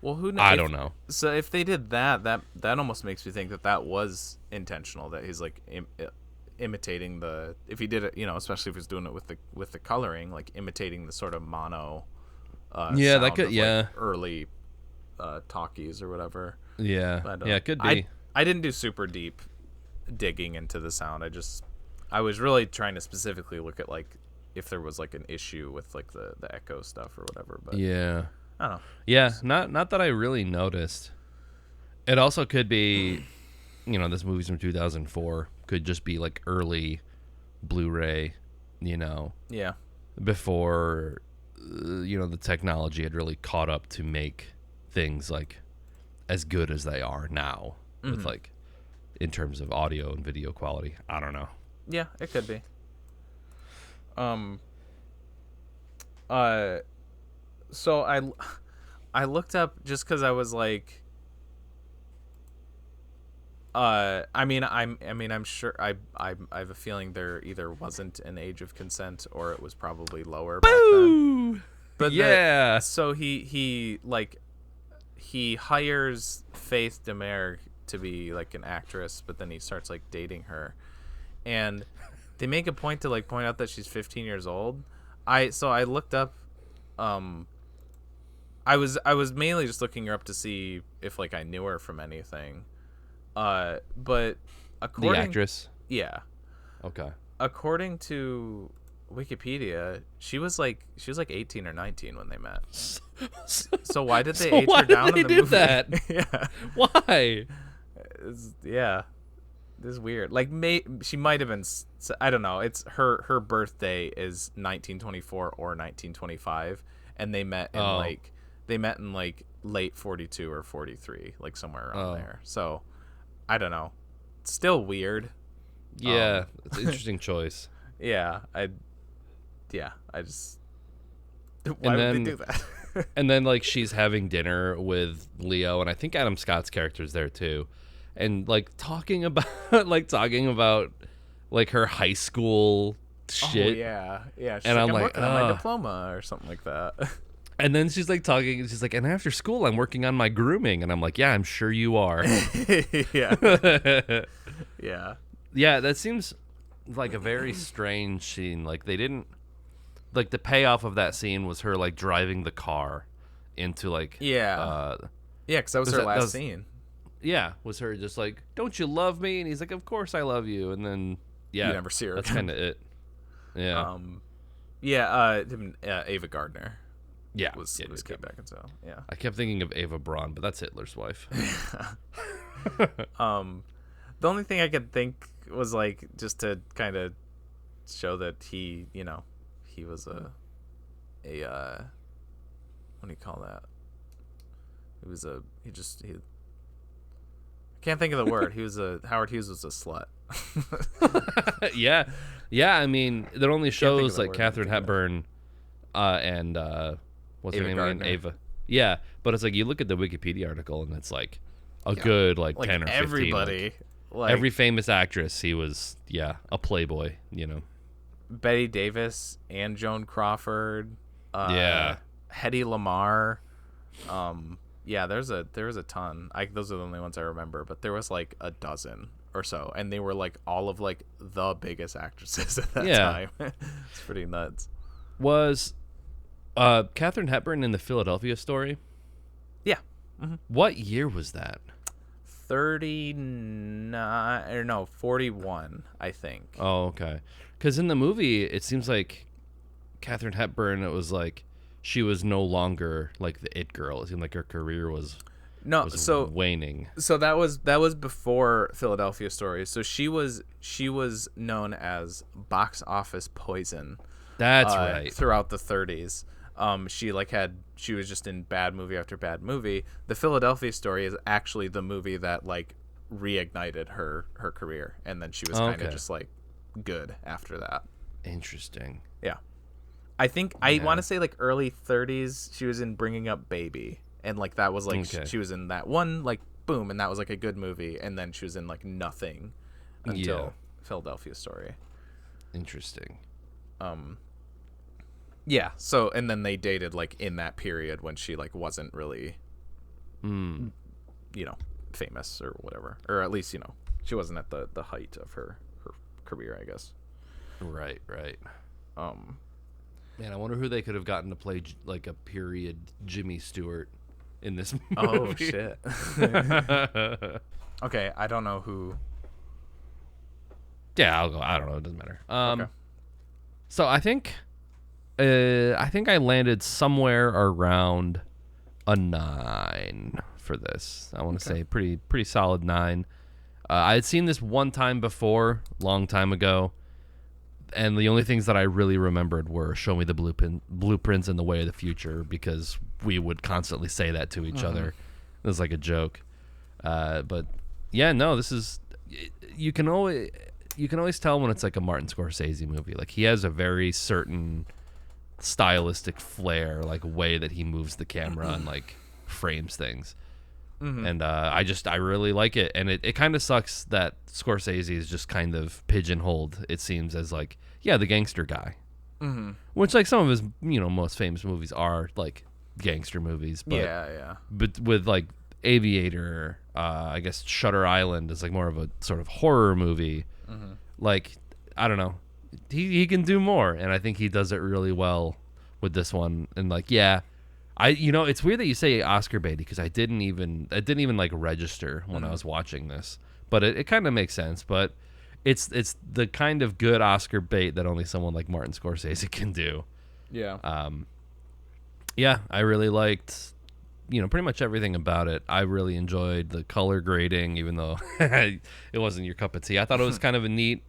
Well, who knows? I don't know. So if they did that almost makes me think that was intentional. That he's like imitating the, if he did it, you know, especially if he's doing it with the coloring, like imitating the sort of mono. Yeah, sound that could. of, Yeah, like, early talkies or whatever. Yeah, But, yeah, it could be. I didn't do super deep digging into the sound. I was really trying to specifically look at like if there was like an issue with like the echo stuff or whatever. But yeah, I don't know. Yeah, not that I really noticed. It also could be, you know, this movie's from 2004. Could just be like early Blu-ray, you know. Yeah. Before, you know, the technology had really caught up to make things like as good as they are now, with like in terms of audio and video quality. I don't know. Yeah, it could be. So I looked up just because I was like, I'm sure I have a feeling there either wasn't an age of consent or it was probably lower back then. But yeah. So he hires Faith DeMere to be like an actress, but then he starts like dating her, and they make a point to like point out that she's 15 years old. I looked up. I was mainly just looking her up to see if like I knew her from anything. But according the actress. Yeah. Okay. According to Wikipedia, she was like 18 or 19 when they met. So why did they age her down in the movie? That? Yeah. Why? Yeah. This is weird. Like, she might have been. I don't know. It's her birthday is 1924 or 1925, and they met in like late 42 or 43, like somewhere around there. So, I don't know. It's still weird. Yeah, it's an interesting choice. Yeah, I just. Why would they do that? And then like she's having dinner with Leo, and I think Adam Scott's character's there too. And like talking about like her high school shit. Oh yeah. She's and like, I'm like, working on my diploma or something like that. And then she's like talking. She's like, and after school, I'm working on my grooming. And I'm like, yeah, I'm sure you are. Yeah. Yeah. Yeah, that seems like a very strange scene. Like they didn't, like the payoff of that scene was her like driving the car into like yeah, because that was her last scene. Yeah, was her just like, don't you love me? And he's like, of course I love you. And then yeah, you never see her. That's kind of it. Yeah. Ava Gardner. Yeah, was Kate Beckinsale. Yeah. I kept thinking of Ava Braun, but that's Hitler's wife. The only thing I could think was like just to kind of show that he was a what do you call that? He I can't think of the word. Howard Hughes was a slut. Yeah. I mean, there only shows like Katharine Hepburn, and what's her name again? Ava. Yeah, but it's like you look at the Wikipedia article and it's like a good like 10 or 15. Everybody, like every famous actress, he was a playboy. You know, Betty Davis and Joan Crawford. Hedy Lamarr. Yeah, there was a ton. Those are the only ones I remember, but there was like a dozen or so, and they were like all of like the biggest actresses at that time. It's pretty nuts. Was Katharine Hepburn in the Philadelphia Story? Yeah. Mm-hmm. What year was that? 41, I think. Oh, okay. Because in the movie, it seems like Katharine Hepburn, it was like she was no longer like the it girl. It seemed like her career was No, was so waning. So that was before Philadelphia Story. So she was known as box office poison. That's right. Throughout the 30s. She was just in bad movie after bad movie. The Philadelphia Story is actually the movie that like reignited her career, and then she was kind of just like good after that. Interesting. Yeah. I think I want to say like early 30s she was in Bringing Up Baby, and like that was like she was in that one like boom, and that was like a good movie, and then she was in like nothing until Philadelphia Story. Interesting. Yeah, so and then they dated like in that period when she like wasn't really famous or whatever, or at least she wasn't at the height of her career, I guess. Right. Man, I wonder who they could have gotten to play like a period Jimmy Stewart in this movie. Oh shit. Okay, I don't know who. Yeah, I'll go. I don't know. It doesn't matter. Okay. So I think I landed somewhere around a 9 for this. I want to say pretty solid 9. I had seen this one time before, long time ago, and the only things that I really remembered were "Show me the blueprints and the way of the future," because we would constantly say that to each other. It was like a joke. But yeah, no, this is you can always tell when it's like a Martin Scorsese movie. Like he has a very certain stylistic flair, like way that he moves the camera and like frames things. And I really like it, and it kind of sucks that Scorsese is just kind of pigeonholed, it seems, as like the gangster guy, which like some of his most famous movies are like gangster movies, but but with like Aviator, I guess Shutter Island is like more of a sort of horror movie. Like I don't know, he can do more, and I think he does it really well with this one. And like it's weird that you say Oscar bait, because it didn't even like register when I was watching this, but it kind of makes sense. But it's the kind of good Oscar bait that only someone like Martin Scorsese can do. I really liked pretty much everything about it. I really enjoyed the color grading, even though it wasn't your cup of tea. I thought it was kind of a neat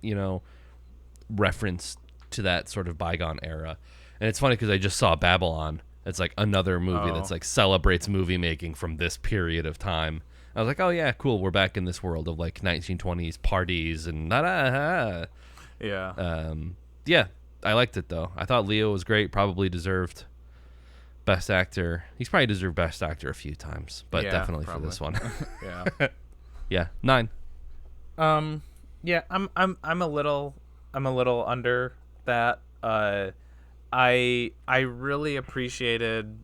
reference to that sort of bygone era. And it's funny because I just saw Babylon. It's like another movie that's like celebrates movie making from this period of time. I was like, oh yeah, cool. We're back in this world of like 1920s parties and yeah, I liked it though. I thought Leo was great. Probably deserved Best Actor. He's probably deserved Best Actor a few times, but definitely probably. For this one. Yeah, 9. Yeah, I'm a little under that. I really appreciated,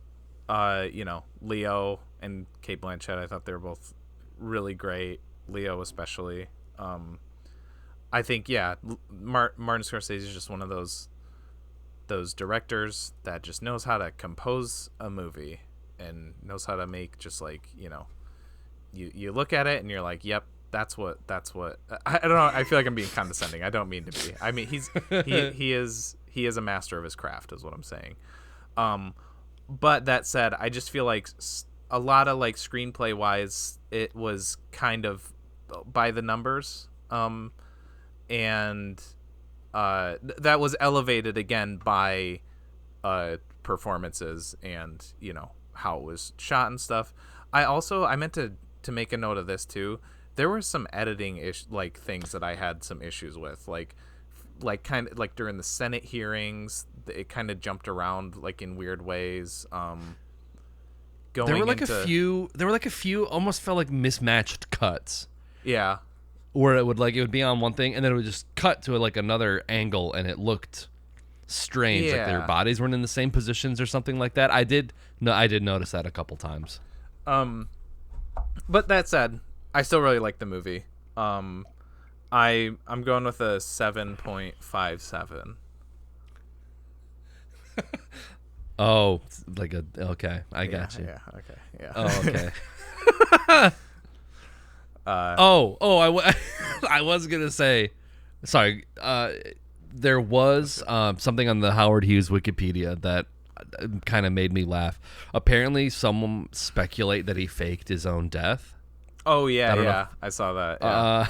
Leo and Cate Blanchett. I thought they were both really great. Leo especially. I think Martin Scorsese is just one of those directors that just knows how to compose a movie and knows how to make just like you look at it and you're like, yep, that's what I don't know. I feel like I'm being condescending. I don't mean to be. I mean he is a master of his craft, is what I'm saying. But that said, I just feel like a lot of like screenplay wise, it was kind of by the numbers, and that was elevated again by performances and how it was shot and stuff. I meant to make a note of this too. There were some editing things that I had some issues with, like kind of like during the Senate hearings, it kind of jumped around like in weird ways. There were like a few almost felt like mismatched cuts. Yeah. Where it would be on one thing and then it would just cut to like another angle and it looked strange. Yeah. Like their bodies weren't in the same positions or something like that. I did notice that a couple times. But that said, I still really like the movie. I'm going with a 7.57. Oh, like okay. I got you. Yeah. Okay. Yeah. Oh, okay. I was gonna say, sorry. There was something on the Howard Hughes Wikipedia that kind of made me laugh. Apparently, someone speculate that he faked his own death. Oh yeah, know. I saw that. Yeah.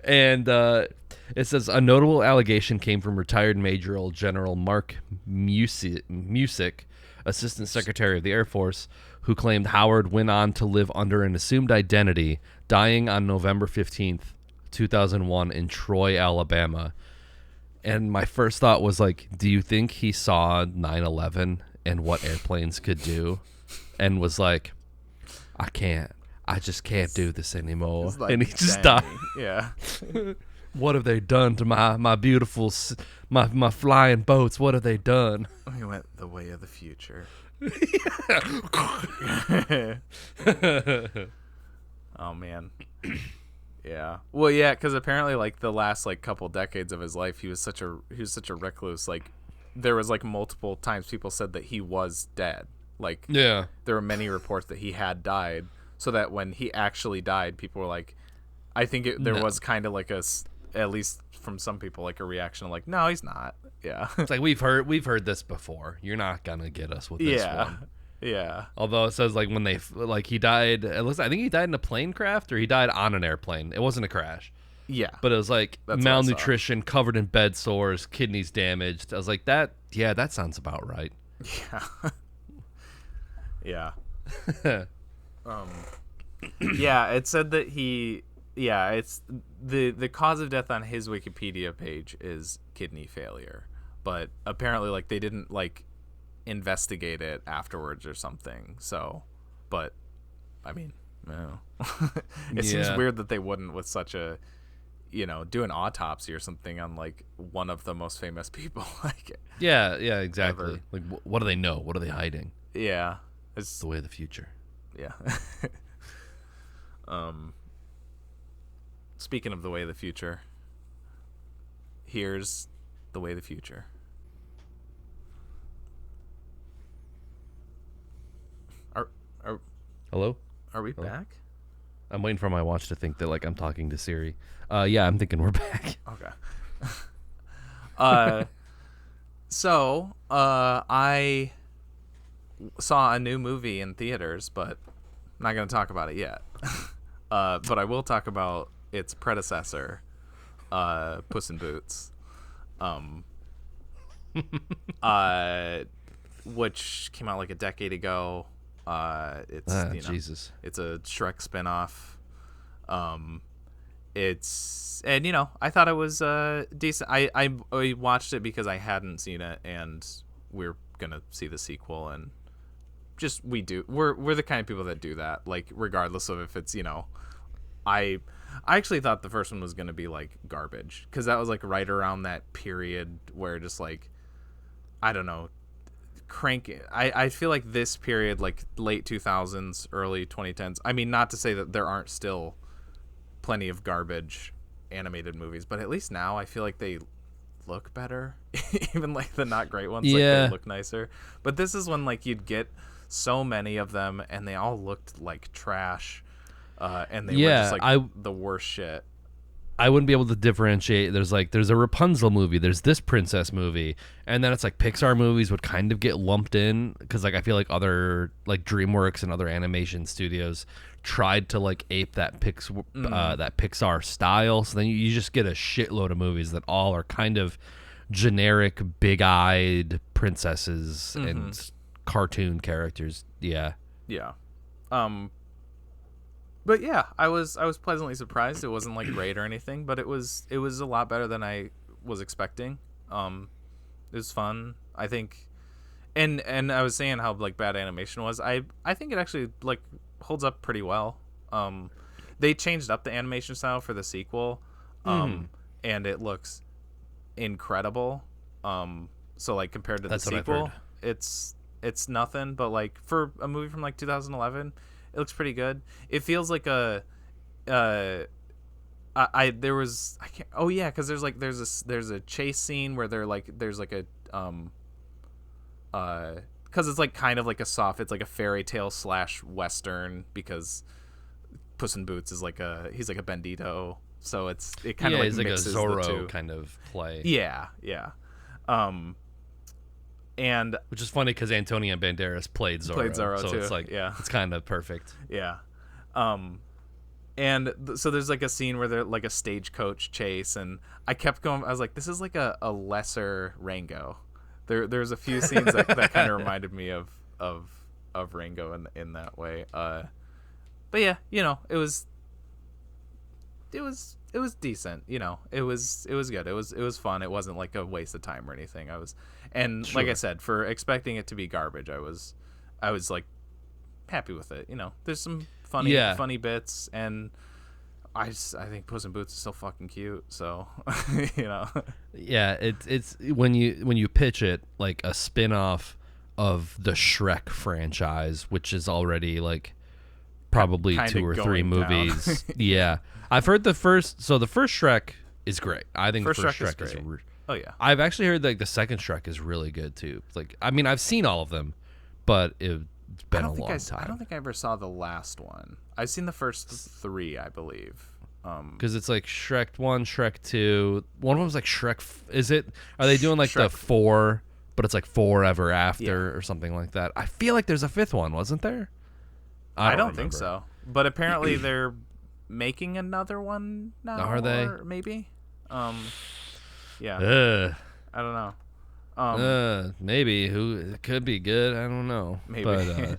And it says a notable allegation came from retired Major General Mark Music, Assistant Secretary of the Air Force, who claimed Howard went on to live under an assumed identity, dying on November 15th, 2001 in Troy, Alabama. And my first thought was like, do you think he saw 9/11 and what airplanes could do and was like, I just can't do this anymore. Like, and he just died. Yeah. What have they done to my beautiful, my flying boats? What have they done? We went the way of the future. Oh man. Yeah. Well, yeah, because apparently, like the last like couple decades of his life, he was such a recluse. Like, there was like multiple times people said that he was dead. Like, Yeah. there were many reports that he had died. So that when he actually died, people were like, I think there was kind of like at least from some people, like a reaction like, no, he's not. Yeah. It's like we've heard this before. You're not gonna get us with this one. Yeah. Although it says like when they like he died. I think he died in a plane craft or he died on an airplane. It wasn't a crash. Yeah. But it was like That's what I malnutrition, covered in bed sores, kidneys damaged. I was like that. Yeah, that sounds about right. Yeah. Yeah. Yeah, it said that it's the cause of death on his Wikipedia page is kidney failure, but apparently like they didn't like investigate it afterwards or something. So, but I mean, no. It seems weird that they wouldn't with such a, do an autopsy or something on like one of the most famous people. Like, yeah, exactly. Ever. Like what do they know? What are they hiding? Yeah, it's the way of the future. Yeah. Speaking of the way of the future, here's the way of the future. Hello? Are we back? I'm waiting for my watch to think that like I'm talking to Siri. Yeah, I'm thinking we're back. Okay. So I saw a new movie in theaters, but I'm not going to talk about it yet. But I will talk about its predecessor, Puss in Boots, which came out like a decade ago. It's Jesus. It's a Shrek spinoff. I thought it was decent. I watched it because I hadn't seen it, and we're gonna see the sequel, and we're the kind of people that do that, like regardless of if it's I actually thought the first one was gonna be like garbage because that was like right around that period where just like I don't know, I feel like this period, like late 2000s, early 2010s. I mean, not to say that there aren't still plenty of garbage animated movies, but at least now I feel like they look better. Even like the not great ones, like they look nicer. But this is when like you'd get so many of them and they all looked like trash, and they were just like the worst shit. I wouldn't be able to differentiate. There's a Rapunzel movie, there's this princess movie, and then it's like Pixar movies would kind of get lumped in because like I feel like other like DreamWorks and other animation studios tried to like ape that Pixar style. So then you just get a shitload of movies that all are kind of generic, big-eyed princesses and cartoon characters. Yeah. But yeah, I was pleasantly surprised. It wasn't like great or anything, but it was a lot better than I was expecting. It was fun, I think, and I was saying how like bad animation was. I think it actually like holds up pretty well. They changed up the animation style for the sequel, and it looks incredible. So like compared to the sequel, it's nothing. But like for a movie from like 2011. It looks pretty good. It feels like because there's a chase scene where there's like a because it's like kind of like it's like a fairy tale / western, because Puss in Boots is he's like a bandito, so it kind of like he's like a mixes Zorro the two. kind of play. Yeah. And which is funny because Antonio Banderas played Zorro, so too. it's like it's kind of perfect. Yeah. And so there's like a scene where they're like a stagecoach chase, and I kept going. I was like, this is like a lesser Rango. There's a few scenes that kind of reminded me of Rango in that way. But yeah, it was decent. It was good. It was fun. It wasn't like a waste of time or anything. Like I said, for expecting it to be garbage, I was like happy with it. There's some funny bits, and I think Puss in Boots is so fucking cute. So Yeah, it's when you pitch it like a spin-off of the Shrek franchise, which is already like probably Kinda 2 or 3 going movies. Yeah, I've heard the first Shrek is great. I think First the first Shrek is Shrek is great. Oh yeah. I've actually heard like the second Shrek is really good too. Like, I mean, I've seen all of them, but it's been a long time. I don't think I ever saw the last one. I've seen the first 3, I believe. Because it's like Shrek 1, Shrek 2. One of them's like Shrek. Are they doing like the 4, but it's like Forever After or something like that? I feel like there's a 5th one, wasn't there? I don't think so. But apparently they're making another one now. Are they? Or maybe. Yeah. I don't know. Maybe it could be good. I don't know. Maybe.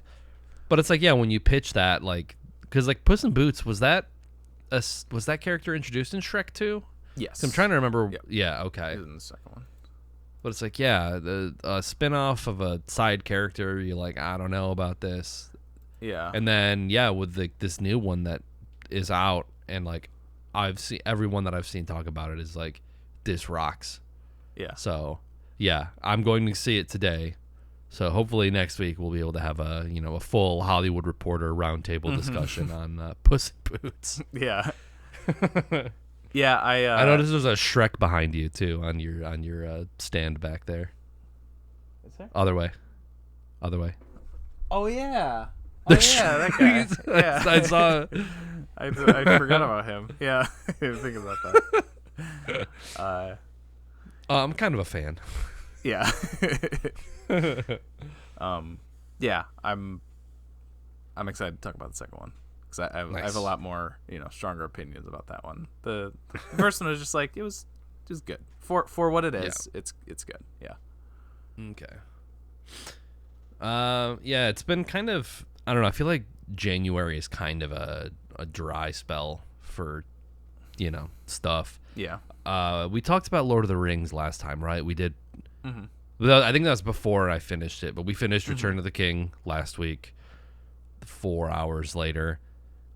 But it's like, yeah, when you pitch that, like, because like Puss in Boots, was that character introduced in Shrek 2? Yes. I'm trying to remember. Yep. Yeah, okay. It was in the second one. But it's like, yeah, the spin-off of a side character, you're like, I don't know about this. Yeah. And then, yeah, with this new one that is out, and like I've seen everyone that I've seen talk about it is like, this rocks. Yeah. So, yeah, I'm going to see it today. So hopefully next week we'll be able to have a full Hollywood Reporter roundtable discussion on Puss in Boots. Yeah. Yeah, I noticed there's a Shrek behind you too on your stand back there. Is there? Other way. Oh yeah. Oh yeah, that guy. Yeah. I saw. I forgot about him. Yeah, I didn't think about that. I'm kind of a fan. Yeah. Yeah, I'm excited to talk about the second one because I have a lot more stronger opinions about that one. The first one was just like it was good for what it is. Yeah. It's good. Yeah. Okay. Yeah, it's been kind of, I don't know. I feel like January is kind of a dry spell for stuff. Yeah. We talked about Lord of the Rings last time, right? We did. Mm-hmm. I think that was before I finished it, but we finished Return of the King last week. 4 hours later,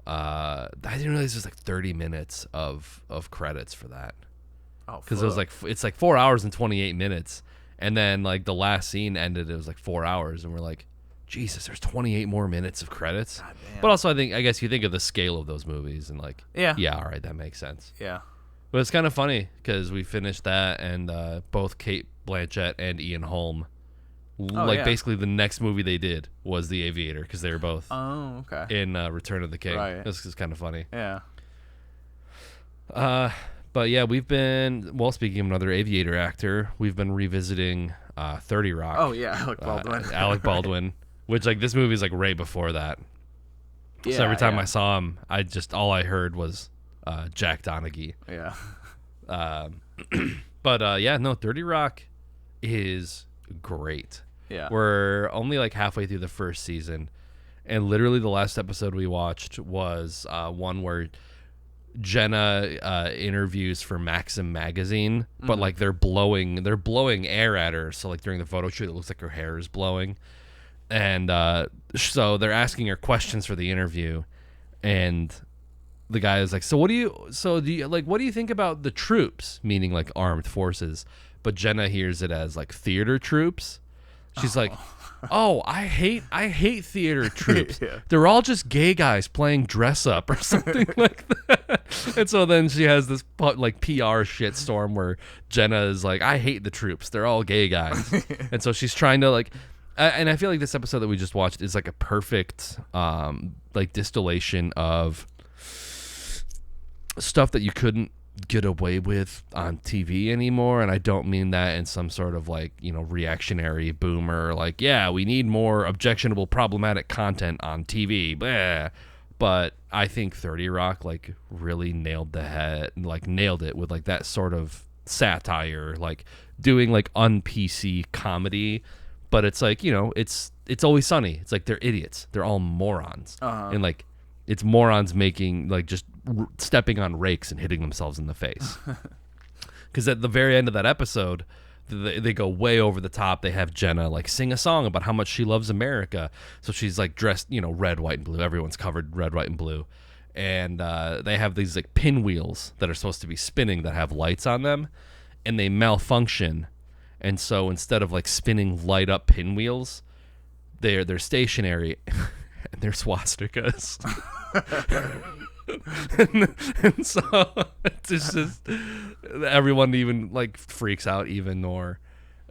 I didn't realize there's like 30 minutes of credits for that. Oh, because it was like it's like 4 hours and 28 minutes, and then like the last scene ended. It was like 4 hours, and we're like, Jesus, there's 28 more minutes of credits. God damn. But also, I guess you think of the scale of those movies, and like, yeah, all right, that makes sense. Yeah. But it's kind of funny because we finished that, and both Kate Blanchett and Ian Holm, basically the next movie they did was The Aviator, because they were both in Return of the King. Right. This is kind of funny. Yeah. But yeah, we've been, speaking of another Aviator actor, we've been revisiting 30 Rock. Oh yeah, Alec Baldwin. Alec Baldwin, which like this movie is like right before that. Yeah, so every time I saw him, all I heard was Jack Donaghy. Yeah. But yeah, no, 30 Rock is great. Yeah. We're only like halfway through the first season, and literally the last episode we watched was one where Jenna interviews for Maxim magazine, but like they're blowing air at her, so like during the photo shoot it looks like her hair is blowing, and so they're asking her questions for the interview, and the guy is like, what do you think about the troops, meaning like armed forces? But Jenna hears it as like theater troops. She's like, oh, I hate theater troops. Yeah. They're all just gay guys playing dress up or something like that. And so then she has this like PR shitstorm where Jenna is like, I hate the troops. They're all gay guys. And so she's trying to like, and I feel like this episode that we just watched is like a perfect like distillation of stuff that you couldn't get away with on TV anymore, and I don't mean that in some sort of like, you know, reactionary boomer like, yeah, we need more objectionable problematic content on TV, blah. But I think 30 Rock like really nailed it with like that sort of satire, like doing like un-PC comedy, but it's like, you know, it's Always Sunny. It's like they're idiots, they're all morons, and like it's morons making like just stepping on rakes and hitting themselves in the face. Because at the very end of that episode, they go way over the top. They have Jenna like sing a song about how much she loves America. So she's like dressed, you know, red, white, and blue. Everyone's covered red, white, and blue. And they have these like pinwheels that are supposed to be spinning that have lights on them, and they malfunction. And so instead of like spinning light up pinwheels, they're stationary and they're swastikas. and so it's just everyone even like freaks out even more.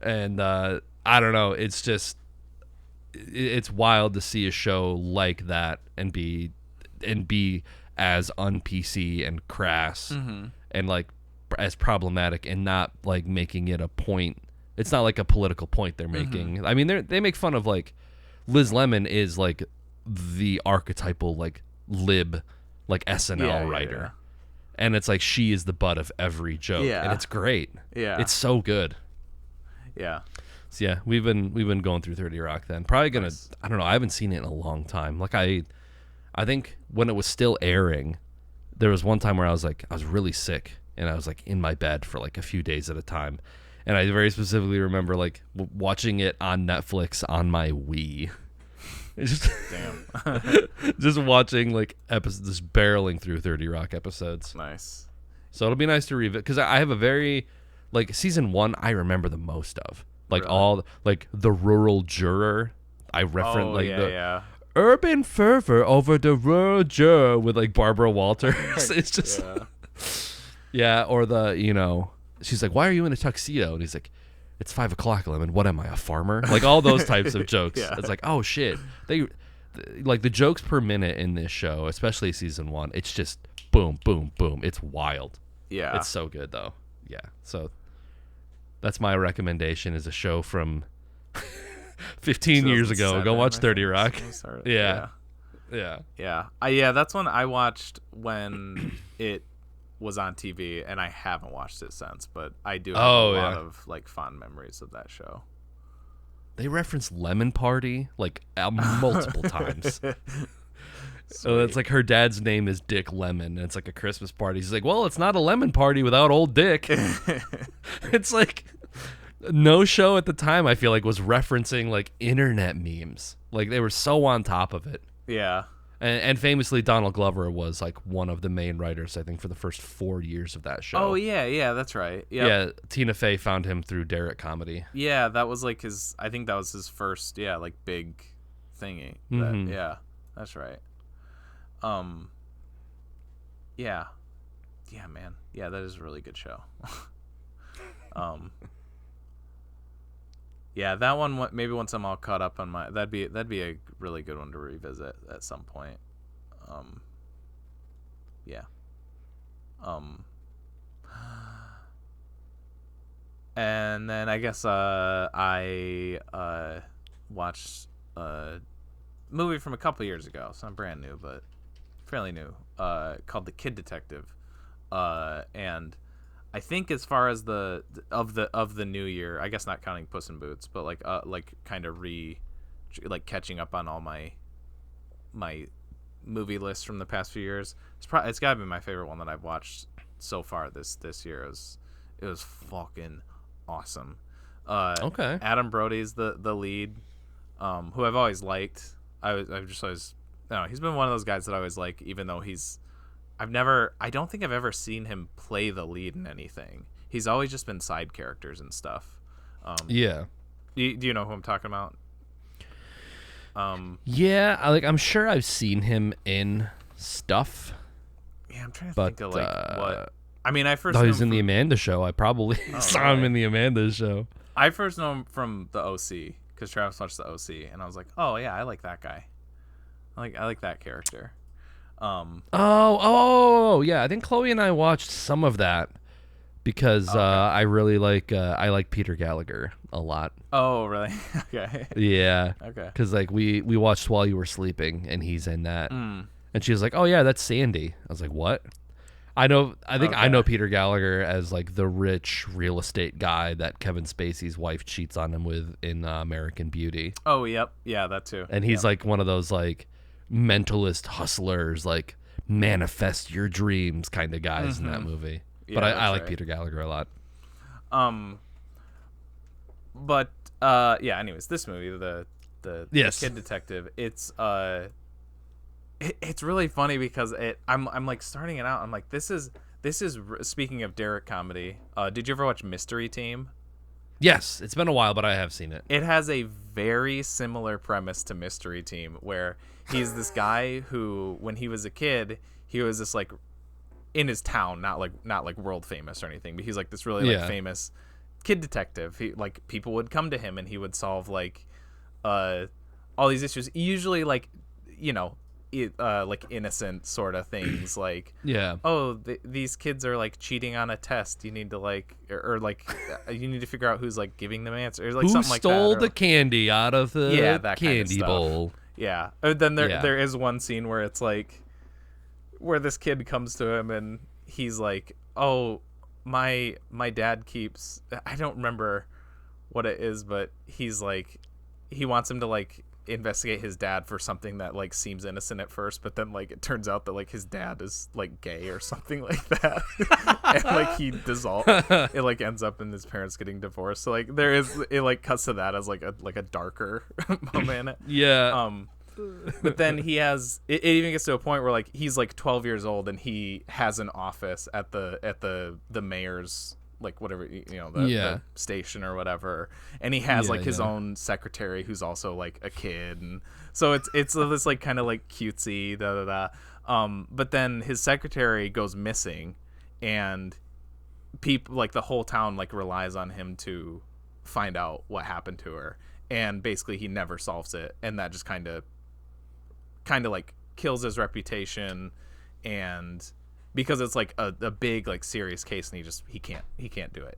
And I don't know, it's just it's wild to see a show like that and be as un-PC and crass and like as problematic and not like making it a point. It's not like a political point they're making. I mean, they make fun of like Liz Lemon is like the archetypal like lib like SNL writer. And it's like she is the butt of every joke, and it's great. It's so good. So yeah, we've been going through 30 Rock then. Probably gonna I don't know, I haven't seen it in a long time. Like I think when it was still airing, there was one time where I was really sick and I was like in my bed for like a few days at a time. And I very specifically remember like watching it on Netflix on my Wii. Just, just watching like episodes, just barreling through 30 Rock episodes. Nice. So it'll be nice to revisit, because I have a very like season 1 I remember the most of, like all like the rural juror. I reference the urban fervor over the rural juror with like Barbara Walters. It's just or the, you know, she's like, why are you in a tuxedo? And he's like, it's 5 o'clock, Lemon. What am I, a farmer? Like all those types of jokes. It's like, oh shit. They like the jokes per minute in this show, especially season 1. It's just boom, boom, boom. It's wild. Yeah. It's so good though. Yeah. So that's my recommendation, is a show from 15 years ago. Go watch 30 Rock. Yeah. That's one I watched when it was on TV, and I haven't watched it since, but I do have a lot of like fond memories of that show. They reference Lemon Party like multiple times. So it's like her dad's name is Dick Lemon, and it's like a Christmas party. He's like, well, it's not a lemon party without old Dick. It's like no show at the time I feel like was referencing like internet memes. Like they were so on top of it. Yeah. And famously, Donald Glover was like one of the main writers, I think, for the first 4 years of that show. Oh yeah, that's right. Yep. Yeah, Tina Fey found him through Derek Comedy. Yeah, that was like his. I think that was his first, like big thingy. Yeah, that's right. Yeah, man. Yeah, that is a really good show. Yeah, that one, maybe once I'm all caught up on my, that'd be a really good one to revisit at some point. And then I guess I watched a movie from a couple years ago. It's not brand new, but fairly new, called The Kid Detective. And I think as far as the new year, I guess not counting Puss in Boots, but like kind of catching up on all my movie list from the past few years. It's got to be my favorite one that I've watched so far this year. It was fucking awesome. Okay. Adam Brody's the lead, who I've always liked. I've just always, I don't know, he's been one of those guys that I always like, even though I don't think I've ever seen him play the lead in anything. He's always just been side characters and stuff. Do you know who I'm talking about? I'm sure I've seen him in stuff. Yeah, I'm trying to think of what. I mean, I first. Oh, he's in the Amanda Show. I probably saw him in the Amanda Show. I first know him from the OC because Travis watched the OC, and I was like, oh yeah, I like that guy. I like that character. Oh, yeah. I think Chloe and I watched some of that because I really like Peter Gallagher a lot. Oh, really? Okay. Yeah. Okay. Because like we watched While You Were Sleeping, and he's in that, and she was like, "Oh yeah, that's Sandy." I was like, "What?" I think I know Peter Gallagher as like the rich real estate guy that Kevin Spacey's wife cheats on him with in American Beauty. Oh, yep. Yeah, that too. And he's like one of those like mentalist hustlers, like manifest your dreams kind of guys in that movie. Yeah, But I that's like right. Peter Gallagher a lot. But yeah. Anyways, this movie, the Yes. Kid Detective, it's really funny because I'm like starting it out. I'm like, this is speaking of Derek comedy. Did you ever watch Mystery Team? Yes, it's been a while, but I have seen it. It has a very similar premise to Mystery Team, where he's this guy who, when he was a kid, he was this like in his town, not like world famous or anything, but he's like this really like famous kid detective. He, like, people would come to him and he would solve like all these issues, usually like, you know, like innocent sort of things, like these kids are like cheating on a test, you need to like or like you need to figure out who's like giving them answers, like Who something like that. stole the candy out of the that candy kind of stuff. bowl? Yeah. Then there is one scene where it's like where this kid comes to him and he's like, "Oh, my dad keeps," I don't remember what it is, but he's like, he wants him to like investigate his dad for something that like seems innocent at first, but then like it turns out that like his dad is like gay or something like that. And like he it like ends up in his parents getting divorced. So like it like cuts to that as like a darker moment. But then he has it even gets to a point where like he's like 12 years old and he has an office at the mayor's, like, whatever, you know, the station or whatever, and he has like his own secretary who's also like a kid, and so it's this like kind of like cutesy but then his secretary goes missing, and people, like the whole town, like relies on him to find out what happened to her, and basically he never solves it, and that just kind of like kills his reputation, and because it's like a big like serious case, and he can't do it.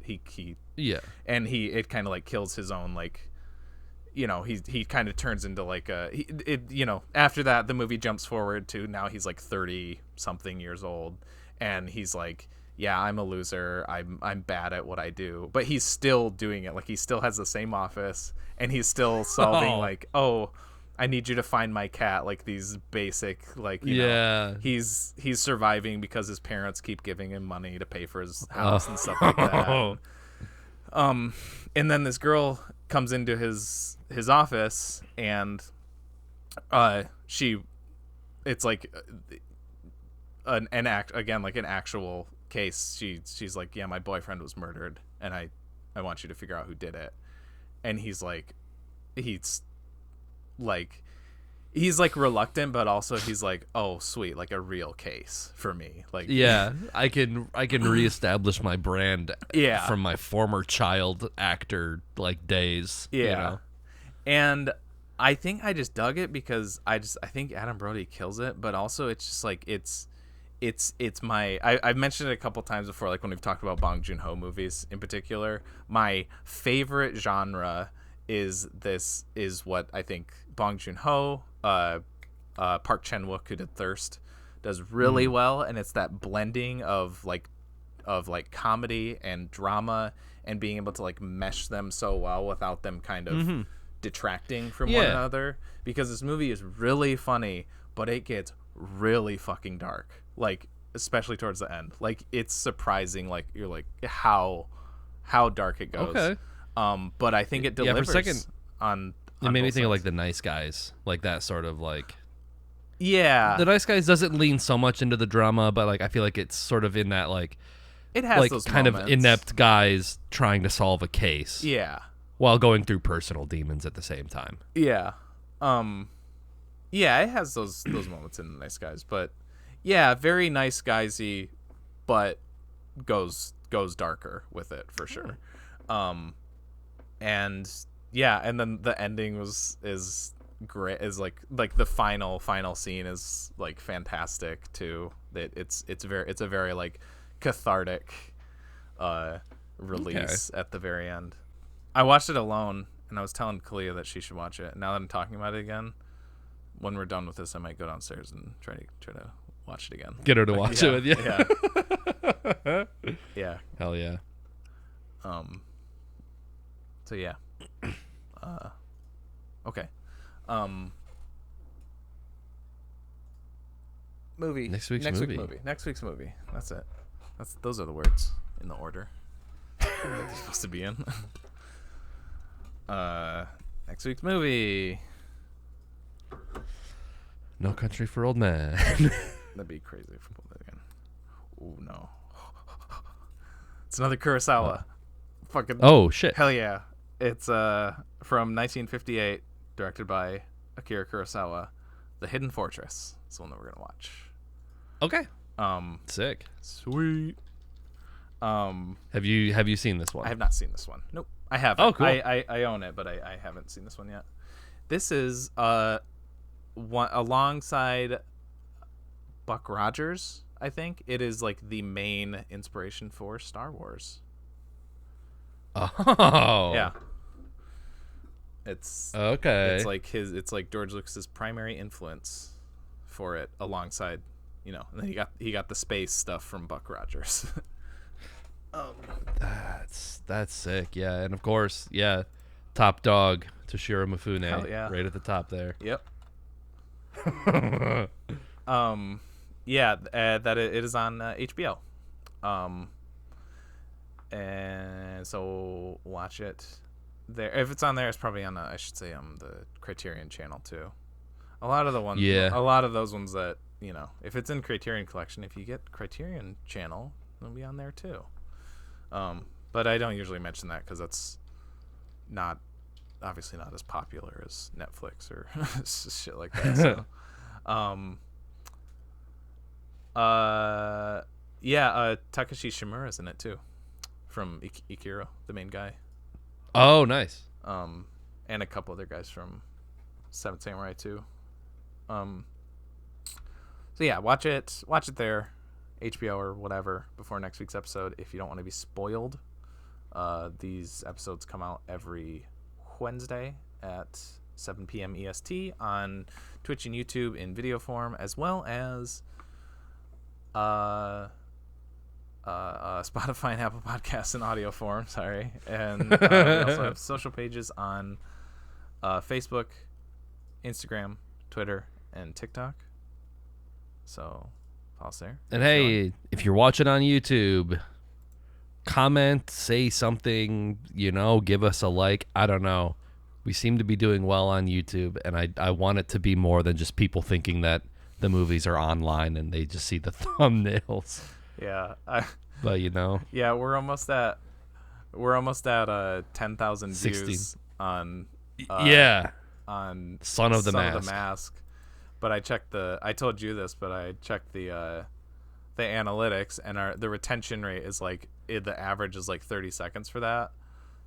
It kind of like kills his own, like, you know, he kind of turns into like you know, after that the movie jumps forward to now he's like 30 something years old, and he's like, yeah, I'm a loser, I'm bad at what I do, but he's still doing it. Like, he still has the same office, and he's still solving like, oh, I need you to find my cat, like these basic, like, you know, he's surviving because his parents keep giving him money to pay for his house and stuff like that. And then this girl comes into his office, and it's like an actual case. She's like, yeah, my boyfriend was murdered, and I want you to figure out who did it. And he's like reluctant, but also he's like, oh sweet, like a real case for me, like, I can reestablish my brand from my former child actor like days, you know? And I think I just dug it because I think Adam Brody kills it, but also it's just like it's my I've mentioned it a couple times before, like when we've talked about Bong Joon-ho movies in particular. My favorite genre is what I think Bong Joon-ho, Park Chan-wook, who did Thirst, does really well, and it's that blending of comedy and drama, and being able to like mesh them so well without them kind of detracting from one another, because this movie is really funny, but it gets really fucking dark, like especially towards the end. Like, it's surprising, like you're like how dark it goes. But I think it delivers. For a second, on it made me think sides. of like The Nice Guys, like that sort of like. Yeah, The Nice Guys doesn't lean so much into the drama, but like I feel like it's sort of in that like, it has like those kind moments. of inept guys trying to solve a case. Yeah, while going through personal demons at the same time. Yeah, it has those moments in The Nice Guys, but yeah, very Nice Guysy, but goes darker with it for sure. And yeah, and then the ending is great. Is like the final scene is like fantastic too. That it's a very like cathartic release at the very end. I watched it alone, and I was telling Kalia that she should watch it. Now that I'm talking about it again, when we're done with this, I might go downstairs and try to watch it again. Get her to watch it with you. Yeah. Yeah. Hell yeah. So yeah. Okay. Movie. Next week's movie. Next week's movie. That's it. Those are the words in the order that they're supposed to be in. Next week's movie. No Country for Old Men. That'd be crazy if we pulled that again. Oh no. It's another Kurosawa. Fucking. Oh shit. Hell yeah. It's from 1958, directed by Akira Kurosawa. The Hidden Fortress. It's the one that we're gonna watch. Okay. Sick. Sweet. Have you seen this one? I have not seen this one. Nope. I haven't. Oh, cool. I own it, but I haven't seen this one yet. This is one alongside Buck Rogers. I think it is like the main inspiration for Star Wars. Oh. Yeah. It's okay. It's like George Lucas's primary influence for it, alongside, and then he got the space stuff from Buck Rogers. That's sick. Yeah, and of course, yeah, top dog Toshiro Mifune. Hell yeah. Right at the top there. Yep. Yeah, that it is on HBO. And so watch it there. If it's on there, it's probably on I should say the Criterion channel too. A lot of those ones that, if it's in Criterion Collection, if you get Criterion channel, it'll be on there too. But I don't usually mention that because that's obviously not as popular as Netflix or shit like that. So, Takashi Shimura's in it too, from Ikiro, the main guy. Oh, nice. And a couple other guys from Seven Samurai too. So yeah, watch it there, HBO or whatever, before next week's episode. If you don't want to be spoiled, these episodes come out every Wednesday at 7 p.m. EST on Twitch and YouTube in video form, as well as Spotify and Apple Podcasts in audio form. Sorry, and we also have social pages on Facebook, Instagram, Twitter, and TikTok. So follow us there. And hey, if you're watching on YouTube, comment, say something, give us a like. I don't know. We seem to be doing well on YouTube, and I want it to be more than just people thinking that the movies are online and they just see the thumbnails. Yeah. But Yeah, we're almost at 10,000 views on on Son of the Mask. But I told you this, but I checked the analytics, and the retention rate is the average is 30 seconds for that.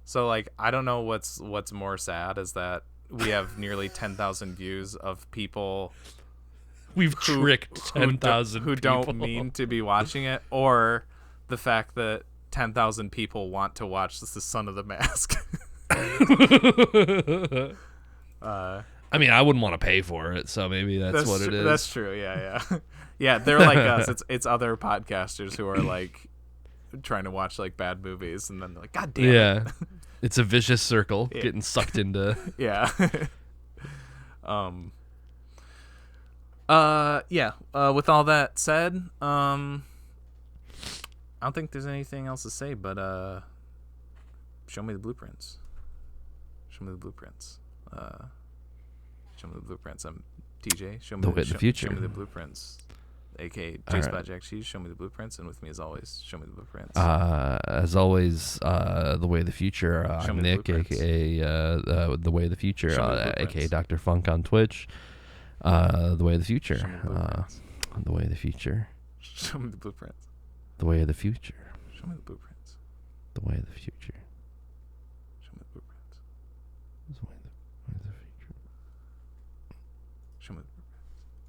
So I don't know what's more sad is that we have nearly 10,000 views of people we've tricked 10,000 who don't mean to be watching it, or the fact that 10,000 people want to watch the Son of the Mask. I mean, I wouldn't want to pay for it, so maybe that's what it is. That's true. Yeah. Yeah, they're like us. It's other podcasters who are trying to watch bad movies, and then they're like, God damn it. Yeah. It's a vicious circle getting sucked into. Yeah. With all that said, I don't think there's anything else to say, but show me the blueprints. Show me the blueprints. I'm TJ. Show me the way of the future. Show me the blueprints. A.K.A. J-Spot Jack Cheese. Show me the blueprints, and with me as always, show me the blueprints. As always, the way of the future. I'm Nick, a.k.a. the way of the future, a.k.a. Dr. Funk on Twitch. The way of the future. The way of the future. Show me the blueprints. The way of the future. Show me the blueprints. The way of the future.